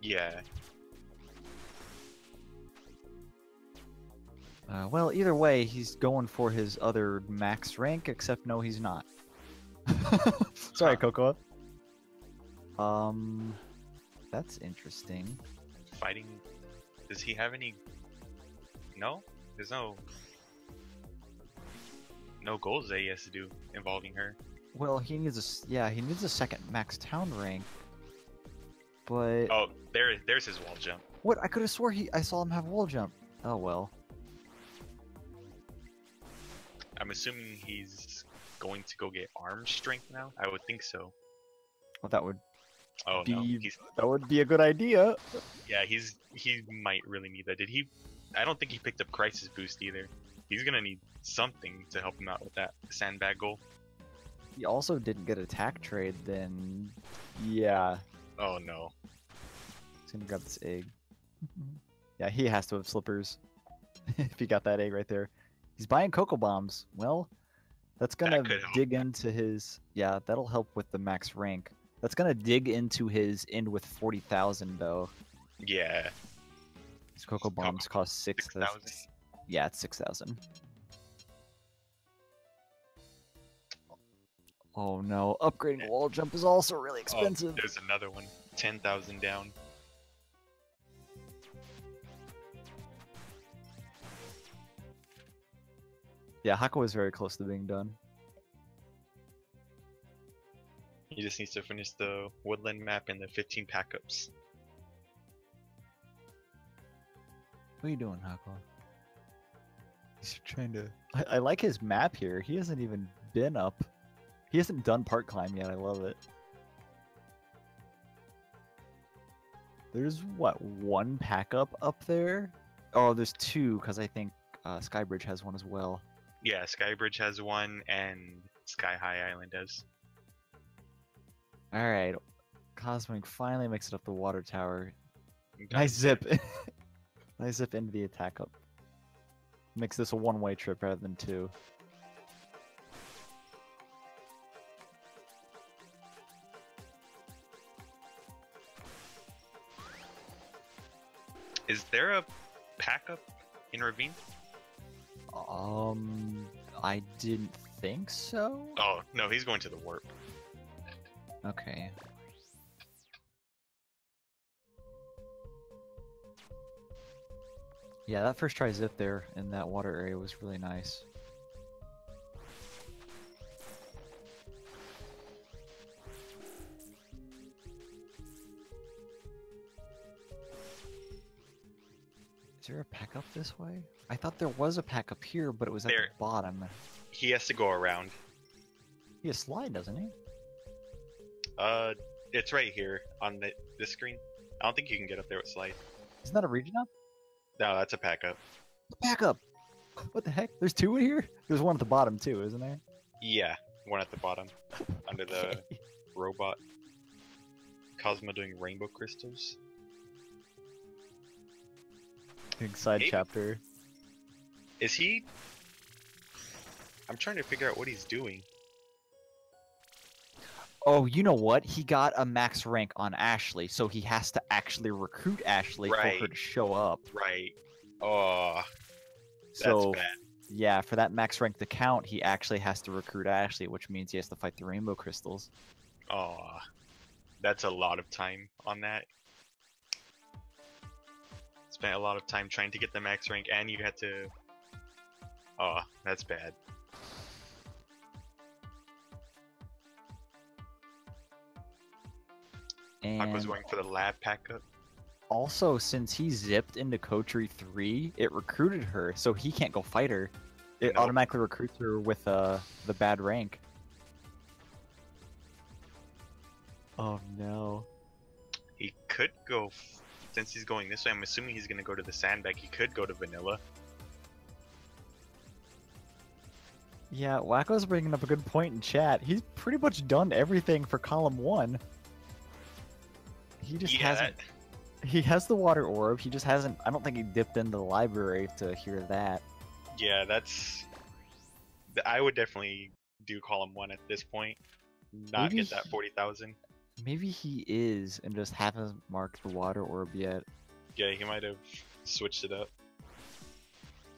Yeah. Well, either way, he's going for his other max rank, except no, he's not. Sorry, Cocoa. That's interesting. Fighting. Does he have any? No, there's no goals that he has to do involving her. Well, he needs he needs a second max town rank. But oh, there's his wall jump. What? I could have swore I saw him have wall jump. Oh well. I'm assuming he's going to go get arm strength now. I would think so. Well, that would that would be a good idea. Yeah, he might really need that. I don't think he picked up crisis boost either. He's gonna need something to help him out with that sandbag goal. He also didn't get attack trade. Then, yeah. Oh no. He's gonna grab this egg. Yeah, he has to have slippers. If he got that egg right there. He's buying cocoa bombs. Well, that's gonna dig into his... Yeah, that'll help with the max rank. That's gonna dig into his end with 40,000 though. Yeah. His cocoa bombs cost 6,000. Yeah, it's 6,000. Oh no, upgrading wall jump is also really expensive. Oh, there's another one. 10,000 down. Yeah, Hakua is very close to being done. He just needs to finish the woodland map and the 15 pack-ups. What are you doing, Hakua? He's trying to... I like his map here. He hasn't even been up. He hasn't done park climb yet. I love it. There's, what, one pack-up up there? Oh, there's two, because I think Skybridge has one as well. Yeah, Skybridge has one, and Sky High Island does. Alright, Cosmoing finally makes it up the water tower. Nice zip. Nice zip into the attack up. Makes this a one-way trip rather than two. Is there a pack-up in Ravine? I didn't think so. Oh, no, he's going to the warp. Okay. Yeah, that first try zip there in that water area was really nice. Is there a pack up this way? I thought there was a pack up here, but it was at the bottom. He has to go around. He has slide, doesn't he? It's right here on this screen. I don't think you can get up there with slide. Isn't that a region up? No, that's a pack up. Pack up! What the heck? There's two in here? There's one at the bottom too, isn't there? Yeah, one at the bottom. Under the robot. Cosmo doing rainbow crystals. Big side chapter. Is he... I'm trying to figure out what he's doing. Oh, you know what? He got a max rank on Ashley, so he has to actually recruit Ashley for her to show up. Right. Oh, so, that's bad. Yeah, for that max rank to count, he actually has to recruit Ashley, which means he has to fight the rainbow crystals. Oh, that's a lot of time on that. Spent a lot of time trying to get the max rank, and you had to... Oh, that's bad. And I was going for the lab pack up. Also, since he zipped into Coterie 3, it recruited her, so he can't go fight her. It automatically recruits her with the bad rank. Oh no. He could go, since he's going this way, I'm assuming he's going to go to the sandbag. He could go to vanilla. Yeah, Wacko's bringing up a good point in chat. He's pretty much done everything for column 1. He just hasn't. He has the water orb. He just hasn't. I don't think he dipped into the library to hear that. Yeah, that's. I would definitely do column 1 at this point. Not Maybe get that 40,000. Maybe he is and just haven't marked the water orb yet. Yeah, he might have switched it up.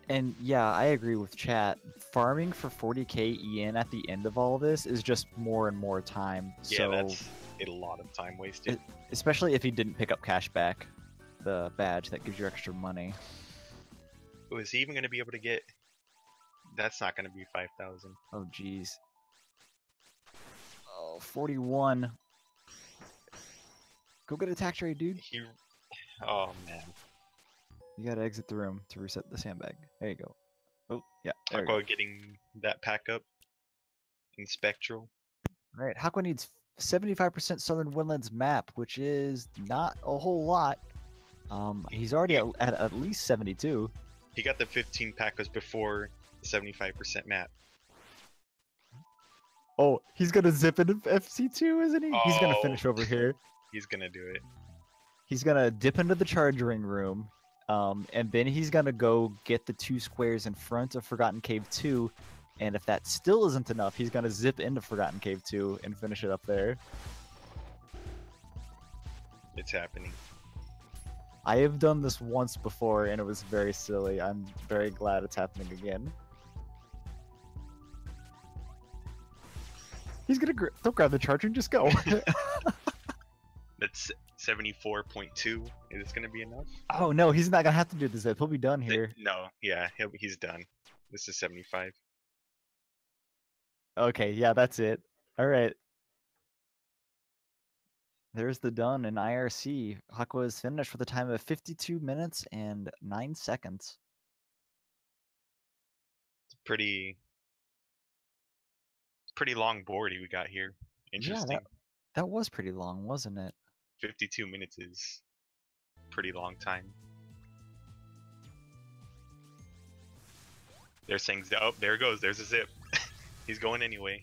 And yeah, I agree with chat. Farming for 40k EN at the end of all this is just more and more time. Yeah, so, that's a lot of time wasted. Especially if he didn't pick up cashback, the badge that gives you extra money. Oh, is he even going to be able to get... That's not going to be 5,000. Oh, jeez. Oh, 41. Go get attack trade, dude. Oh, man. You gotta exit the room to reset the sandbag. There you go. Oh, yeah. Hakua getting that pack up in Spectral. Alright, Hakua needs 75% Southern Woodlands map, which is not a whole lot. He's already at least 72. He got the 15 packers before the 75% map. Oh, he's gonna zip into FC2, isn't he? He's gonna finish over here. He's gonna do it. He's gonna dip into the charging room. And then he's gonna go get the 2 squares in front of Forgotten Cave 2, and if that still isn't enough, he's gonna zip into Forgotten Cave 2 and finish it up there. It's happening. I have done this once before, and it was very silly. I'm very glad it's happening again. He's gonna don't grab the charger and just go. That's 74.2. Is this gonna be enough? Oh no, he's not gonna have to do the zip. He'll be done here. No, yeah, he's done. This is 75. Okay, yeah, that's it. All right. There's the done in IRC. Hakua is finished with a time of 52 minutes and 9 seconds. It's pretty long board we got here. Interesting. Yeah, that was pretty long, wasn't it? 52 minutes is pretty long time. They're saying, oh, there it goes. There's a zip. He's going anyway.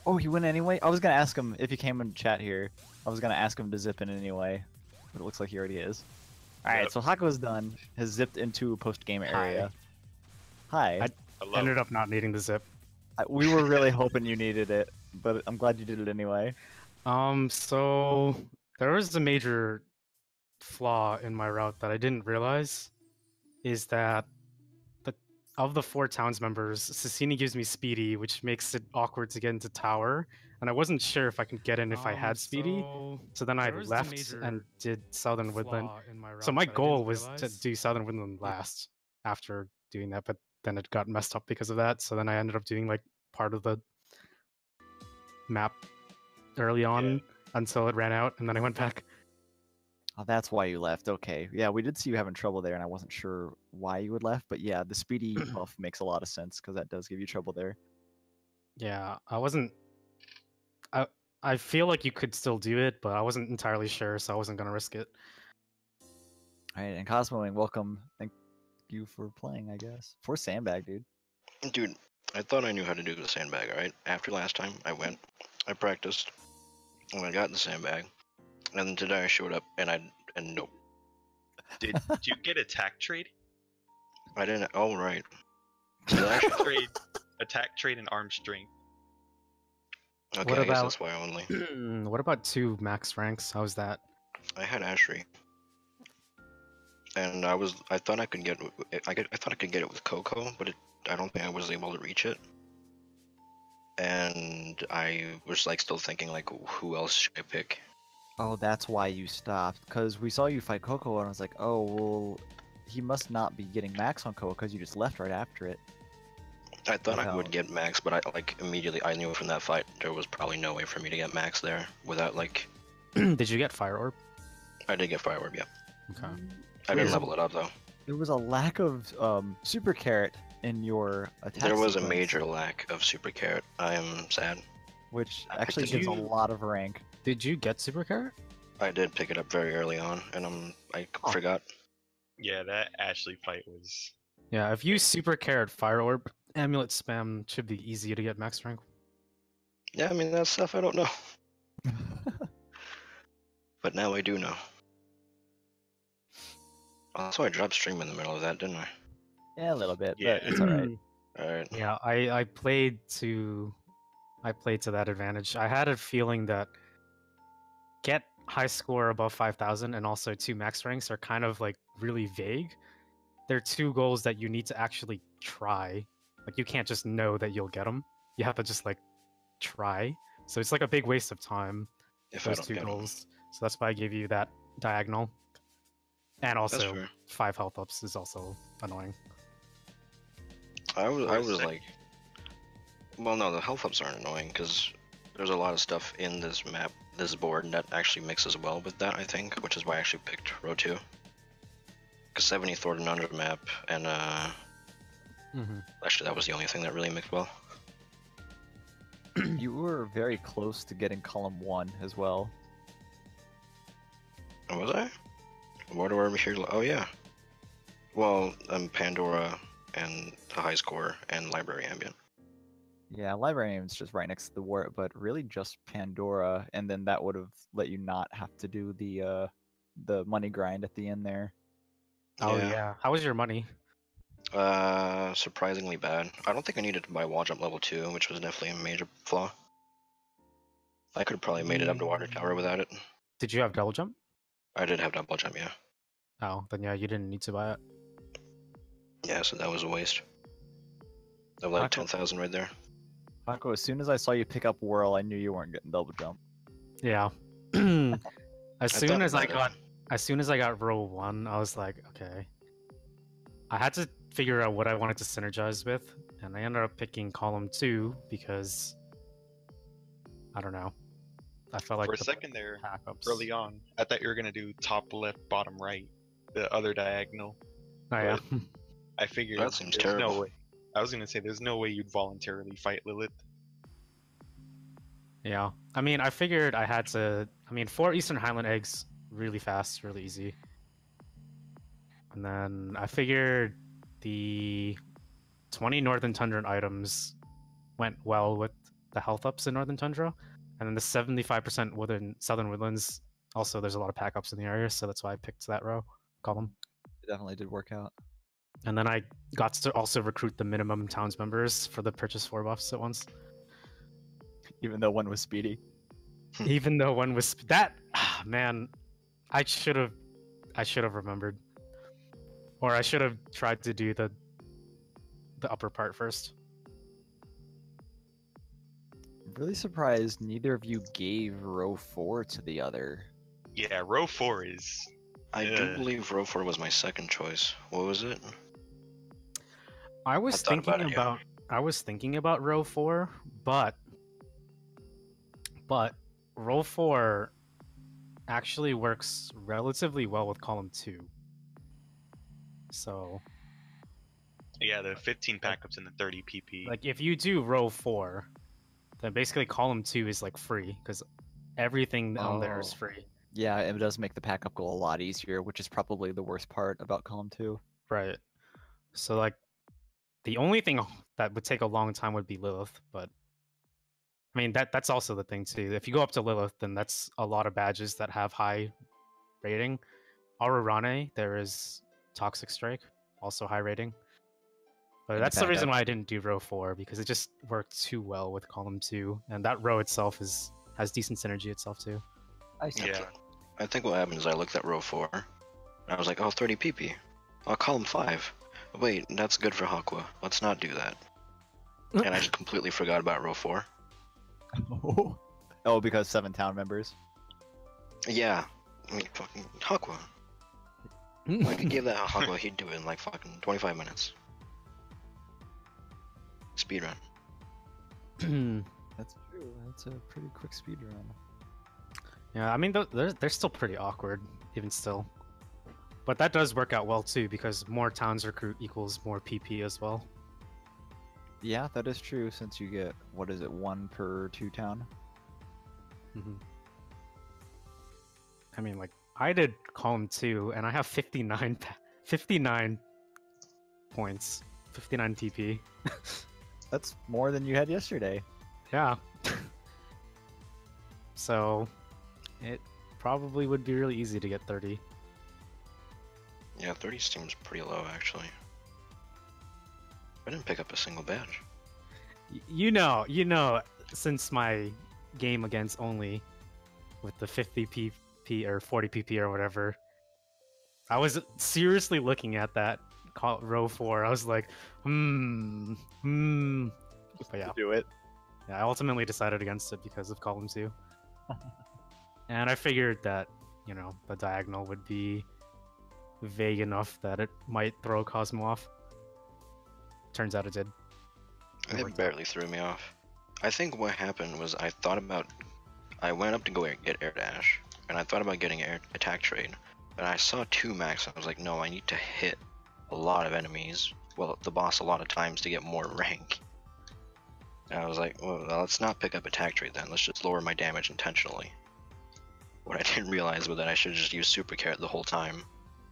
Oh, he went anyway? I was going to ask him if he came in chat here. I was going to ask him to zip in anyway. But it looks like he already is. Alright, so Hakua's done. Has zipped into a post-game area. Hi. I ended up not needing the zip. We were really hoping you needed it, but I'm glad you did it anyway. So there was a major flaw in my route that I didn't realize, is that of the 4 towns members, Sassini gives me Speedy, which makes it awkward to get into tower, and I wasn't sure if I could get in if I had Speedy, so then I left and did Southern Woodland. So my goal was to do Southern Woodland last after doing that, but then it got messed up because of that, so then I ended up doing like part of the map early on until it ran out, and then I went back. Oh, that's why you left. Okay. Yeah, we did see you having trouble there, and I wasn't sure why you would left, but yeah, the speedy buff makes a lot of sense, because that does give you trouble there. Yeah, I wasn't... I feel like you could still do it, but I wasn't entirely sure, so I wasn't going to risk it. Alright, and Cosmoing, welcome. Thank you for playing, I guess. For Sandbag, dude. Dude, I thought I knew how to do the sandbag, alright? After last time, I went, I practiced, and I got the sandbag. And then today I showed up, and nope. Did you get attack trade? I didn't. Oh right. Attack trade and arm strength. Okay, what I guess about, that's why only. What about 2 max ranks? How's that? I had Ashray, and I thought I could get. I thought I could get it with Coco, but I don't think I was able to reach it. And I was like still thinking like, who else should I pick? Oh, that's why you stopped, because we saw you fight Coco, and I was like, oh, well, he must not be getting max on Coco, because you just left right after it. I thought I would get max, but immediately I knew from that fight there was probably no way for me to get max there without like. Did you get Fire Orb? I did get Fire Orb, yeah. Okay. I didn't level it up though. There was a lack of Super Carrot in your attack. There was sequence, a major lack of Super Carrot. I am sad. which actually gives a lot of rank. Did you get Super Carrot? I did pick it up very early on, and I forgot. Yeah, that Ashley fight was... Yeah, if you Super Carrot Fire Orb, Amulet spam should be easy to get max rank. Yeah, I mean, that stuff I don't know. But now I do know. Also, I dropped stream in the middle of that, didn't I? Yeah, a little bit, Yeah. but it's alright. Alright. Yeah, I played to that advantage. I had a feeling that get high score above 5,000 and also 2 max ranks are kind of like really vague. They're 2 goals that you need to actually try. Like you can't just know that you'll get them. You have to just like try. So it's like a big waste of time. If I Those don't 2 get 'em. goals. So that's why I gave you that diagonal. And That's also fair. 5 health ups is also annoying. I was For a sec- like, well, no, the health ups aren't annoying because there's a lot of stuff in this map, this board that actually mixes well with that. I think, which is why I actually picked row 2. Because 70 Thornton under the map, and actually that was the only thing that really mixed well. You were very close to getting column 1 as well. Was I? What do I hear? Oh yeah. Well, Pandora and the high score and library ambient. Yeah, librarian's just right next to the wart, but really just Pandora, and then that would have let you not have to do the money grind at the end there. Oh yeah. How was your money? Surprisingly bad. I don't think I needed to buy wall jump level 2, which was definitely a major flaw. I could have probably made it up to water tower without it. Did you have double jump? I did have double jump, yeah. Oh, then yeah, you didn't need to buy it. Yeah, so that was a waste. Of like 10,000 right there. Hakua, as soon as I saw you pick up Whirl, I knew you weren't getting double jump. Yeah. As soon thought as I about it. got row 1, I was like, okay. I had to figure out what I wanted to synergize with, and I ended up picking column 2 because I don't know. I felt like For a the second there, backups. early on, I thought you were gonna do top left, bottom right, the other diagonal. Oh yeah. I figured That seems there's terrible. no way. I was gonna say there's no way you'd voluntarily fight Lilith. Yeah. I mean, I figured I had to. I mean, 4 Eastern Highland eggs really fast, really easy. And then I figured the 20 Northern Tundra items went well with the health ups in Northern Tundra. And then the 75% within Southern Woodlands, also there's a lot of pack ups in the area, so that's why I picked that row column. It definitely did work out. And then I got to also recruit the minimum towns members for the purchase 4 buffs at once. Even though one was speedy. Even though one was that man, I should have remembered. Or I should have tried to do the upper part first. I'm really surprised neither of you gave row 4 to the other. Yeah, row 4 is. I do believe row 4 was my second choice. What was it? I was thought thinking about it, yeah. I was thinking about row 4, but row 4 actually works relatively well with column 2. So Yeah, the 15 packups and the 30 PP. like if you do row 4, then basically column 2 is like free because everything on there is Oh. free. Yeah, it does make the pack up go a lot easier, which is probably the worst part about column 2. Right. So like the only thing that would take a long time would be Lilith, but I mean that's also the thing too. If you go up to Lilith, then that's a lot of badges that have high rating. Arurane, there is Toxic Strike, also high rating. But And that's the reason backup. why I didn't do row 4, because it just worked too well with column 2, and that row itself has decent synergy itself too. I see. Yeah. I think what happened is I looked at row 4, and I was like, oh, 30 PP. Oh, column 5. Wait, that's good for Hakua. Let's not do that. And I just completely forgot about row 4. Oh, because 7 town members. Yeah. I mean, fucking Hakua. I could give that a Hakua, he'd do it in like fucking 25 minutes. Speedrun. That's true. That's a pretty quick speed run. Yeah, I mean they're still pretty awkward, even still. But that does work out well too, because more towns recruit equals more PP as well. Yeah, that is true, since you get, what is it, 1 per 2 town? I mean, like, I did column 2, and I have 59 points 59 TP. That's more than you had yesterday. Yeah. So, it probably would be really easy to get 30. Yeah, 30 seems pretty low actually. I didn't pick up a single badge. You know, since my game against Only with the 50 PP or 40 PP or whatever, I was seriously looking at that row 4. I was like, But yeah. Do it. Yeah, I ultimately decided against it because of column 2. And I figured that, you know, the diagonal would be vague enough that it might throw Cosmo off. Turns out it did. It barely threw me off. I think what happened was I went up to go get air dash, and I thought about getting air attack trade, but I saw 2 max. I was like, no, I need to hit a lot of enemies, well, the boss a lot of times to get more rank. And I was like, well, let's not pick up attack trade then. Let's just lower my damage intentionally. What I didn't realize was that I should just use super carrot the whole time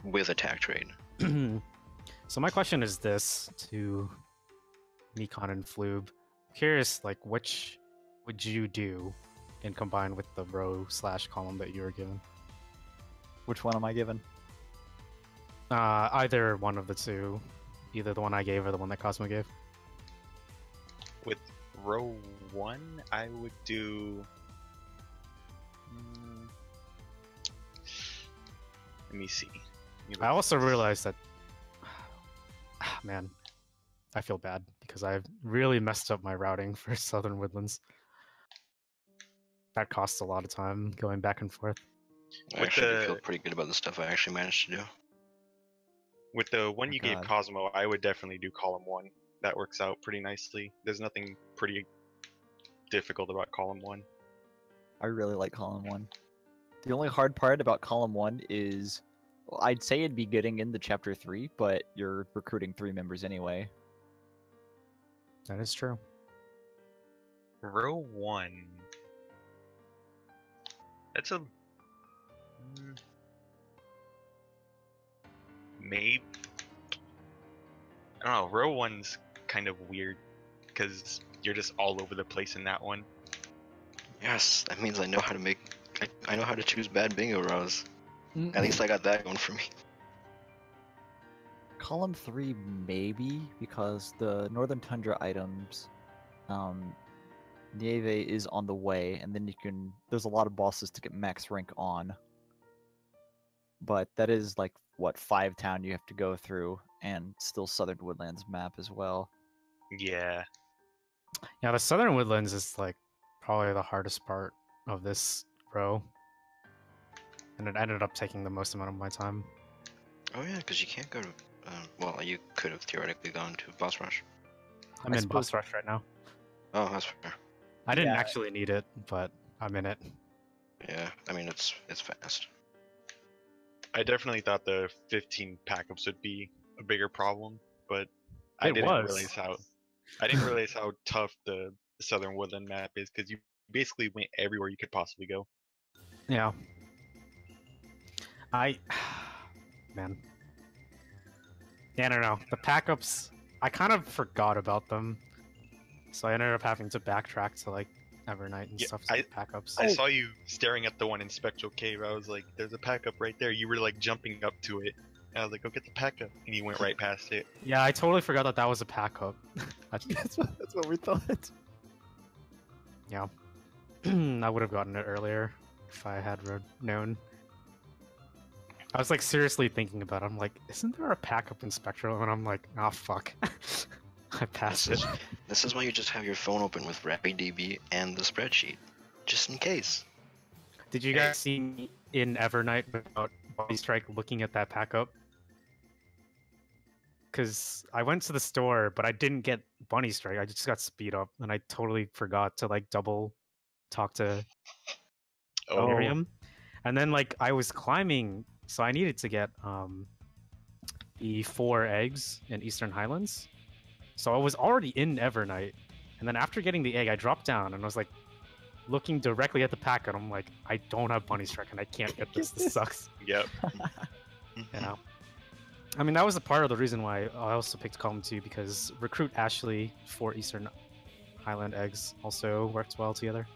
with attack trade. So my question is this to Nikon and Floob. Curious, like, which would you do and combine with the row/column that you were given? Which one am I given? Either one of the two. Either the one I gave or the one that Cosmo gave. With row 1, I would do... Let me see. I also realized that... Man, I feel bad because I've really messed up my routing for Southern Woodlands. That costs a lot of time going back and forth. I actually feel pretty good about the stuff I actually managed to do. With the one you gave Cosmo, I would definitely do column 1. That works out pretty nicely. There's nothing pretty difficult about column 1. I really like column 1. The only hard part about column 1 is, well, I'd say it'd be getting into chapter 3, but you're recruiting 3 members anyway. That is true. Row 1. That's a... Maybe... I don't know, row 1's kind of weird, because you're just all over the place in that one. Yes, that means I know how to make... I know how to choose bad bingo rows. At least I got that going for me. Column 3 maybe, because the Northern Tundra items, Nieve is on the way, and then there's a lot of bosses to get max rank on. But that is like, what, 5 town you have to go through, and still Southern Woodlands map as well. Yeah. Yeah, the Southern Woodlands is like probably the hardest part of this row. And it ended up taking the most amount of my time. Oh yeah, because you can't go to... well, you could have theoretically gone to boss rush. I'm in boss rush right now. Oh, that's fair. I didn't actually need it, but I'm in it. Yeah, I mean, it's fast. I definitely thought the 15 packups would be a bigger problem, but I It didn't was. realize how tough the Southern Woodland map is, because you basically went everywhere you could possibly go. Yeah. Man. Yeah, I don't know. The packups, I kind of forgot about them. So I ended up having to backtrack to like Evernight and stuff to get packups. I saw you staring at the one in Spectral Cave. I was like, there's a packup right there. You were like jumping up to it. And I was like, go get the packup. And you went right past it. Yeah, I totally forgot that that was a packup. That's what we thought. Yeah. I would have gotten it earlier if I had known. I was like seriously thinking about it. I'm like, isn't there a packup in Spectral? And I'm like, oh fuck. I passed it. This is why you just have your phone open with Rabi-Ribi and the spreadsheet, just in case. Did you guys see me in Evernight without Body Strike looking at that packup? Because I went to the store, but I didn't get Bunny Strike. I just got Speed Up, and I totally forgot to like double talk to Miriam. And then like I was climbing, so I needed to get the 4 eggs in Eastern Highlands. So I was already in Evernight, and then after getting the egg, I dropped down and I was like looking directly at the packet. I'm like, I don't have Bunny Strike and I can't get this. This sucks. Yep. You know. I mean, that was a part of the reason why I also picked column 2, because Recruit Ashley for Eastern Highland Eggs also worked well together.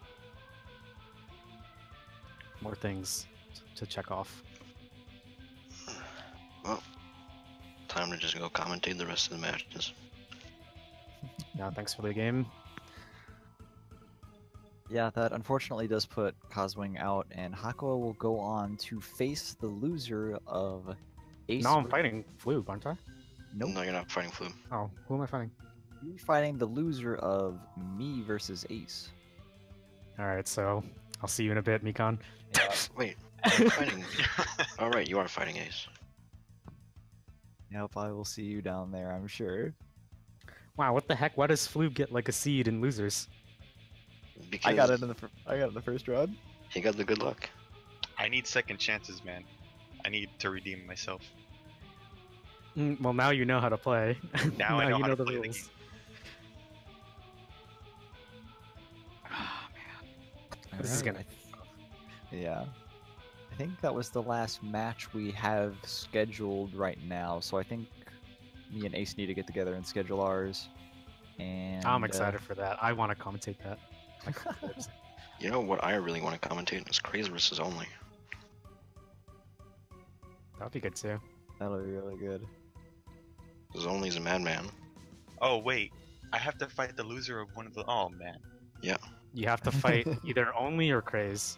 More things to check off. Well, time to just go commentate the rest of the matches. Yeah, thanks for the game. Yeah, that unfortunately does put Cosmoing out, and Hakua will go on to face the loser of Ace. Now I'm fighting Flube, aren't I? Nope. No, you're not fighting Flume. Oh, who am I fighting? You're fighting the loser of me versus Ace. Alright, so I'll see you in a bit, Mikan. Wait, you're fighting. All right, you are fighting Ace. Yep, I will see you down there, I'm sure. Wow, what the heck? Why does Flube get like a seed in losers? Because I got it in the first round. he got the good luck. I need second chances, man. I need to redeem myself. Well, now you know how to play. Now I know you how to the play the rules. game. Ah, man. This is Alright, gonna. Yeah. I think that was the last match we have scheduled right now, so I think me and Ace need to get together and schedule ours. And I'm excited for that. I want to commentate that. You know what I really want to commentate is Craze versus Only. That'd be good too. That'll be really good. Because Only's a madman. Oh wait, I have to fight the loser of one of the. Oh man. You have to fight either Only or Craze.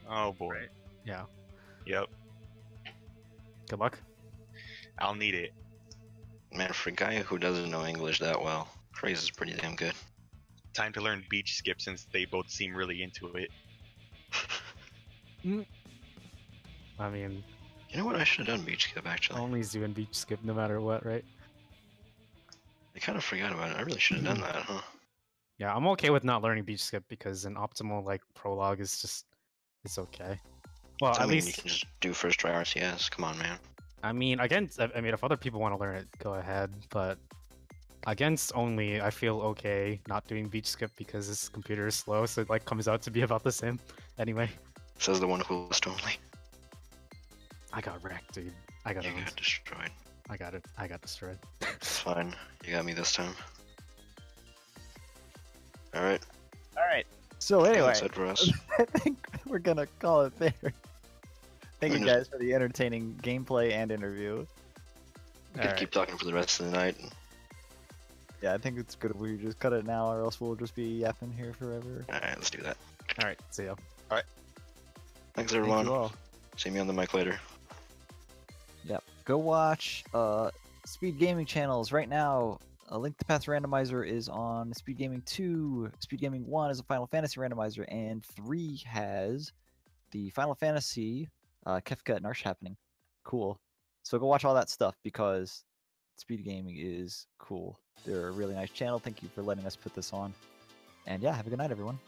Oh boy. Right. Yeah. Yep. Good luck. I'll need it. Man, for a guy who doesn't know English that well, Craze is pretty damn good. Time to learn beach skip since they both seem really into it. I mean, You know what? I should have done beach skip actually. Only's doing beach skip no matter what, right? I kind of forgot about it. I really should have done that, huh? Yeah, I'm okay with not learning beach skip because an optimal like prologue is just it's okay. Well, I at mean, you least can just do first try RCS. Come on, man. I mean against I mean if other people want to learn it, go ahead. But against Only, I feel okay not doing beach skip because this computer is slow, so it like comes out to be about the same. Anyway, Says the one who lost Only. I got wrecked, dude. I got You owned. got destroyed. I got it. I got destroyed. It's fine. You got me this time. Alright. Alright. So anyway, That's it for us. I think we're gonna call it there. Thank you I'm guys for the entertaining gameplay and interview. We could keep talking for the rest of the night. Yeah, I think it's good if we just cut it now, or else we'll just be yapping here forever. Alright, let's do that. Alright, see ya. Thanks, Thank everyone. you all. See me on the mic later. Yep. Go watch Speed Gaming channels right now. Link to Path Randomizer is on Speed Gaming 2. Speed Gaming 1 is a Final Fantasy randomizer, and 3 has the Final Fantasy Kefka and Arsh happening. Cool. So go watch all that stuff because Speed Gaming is cool. They're a really nice channel. Thank you for letting us put this on. And yeah, have a good night, everyone.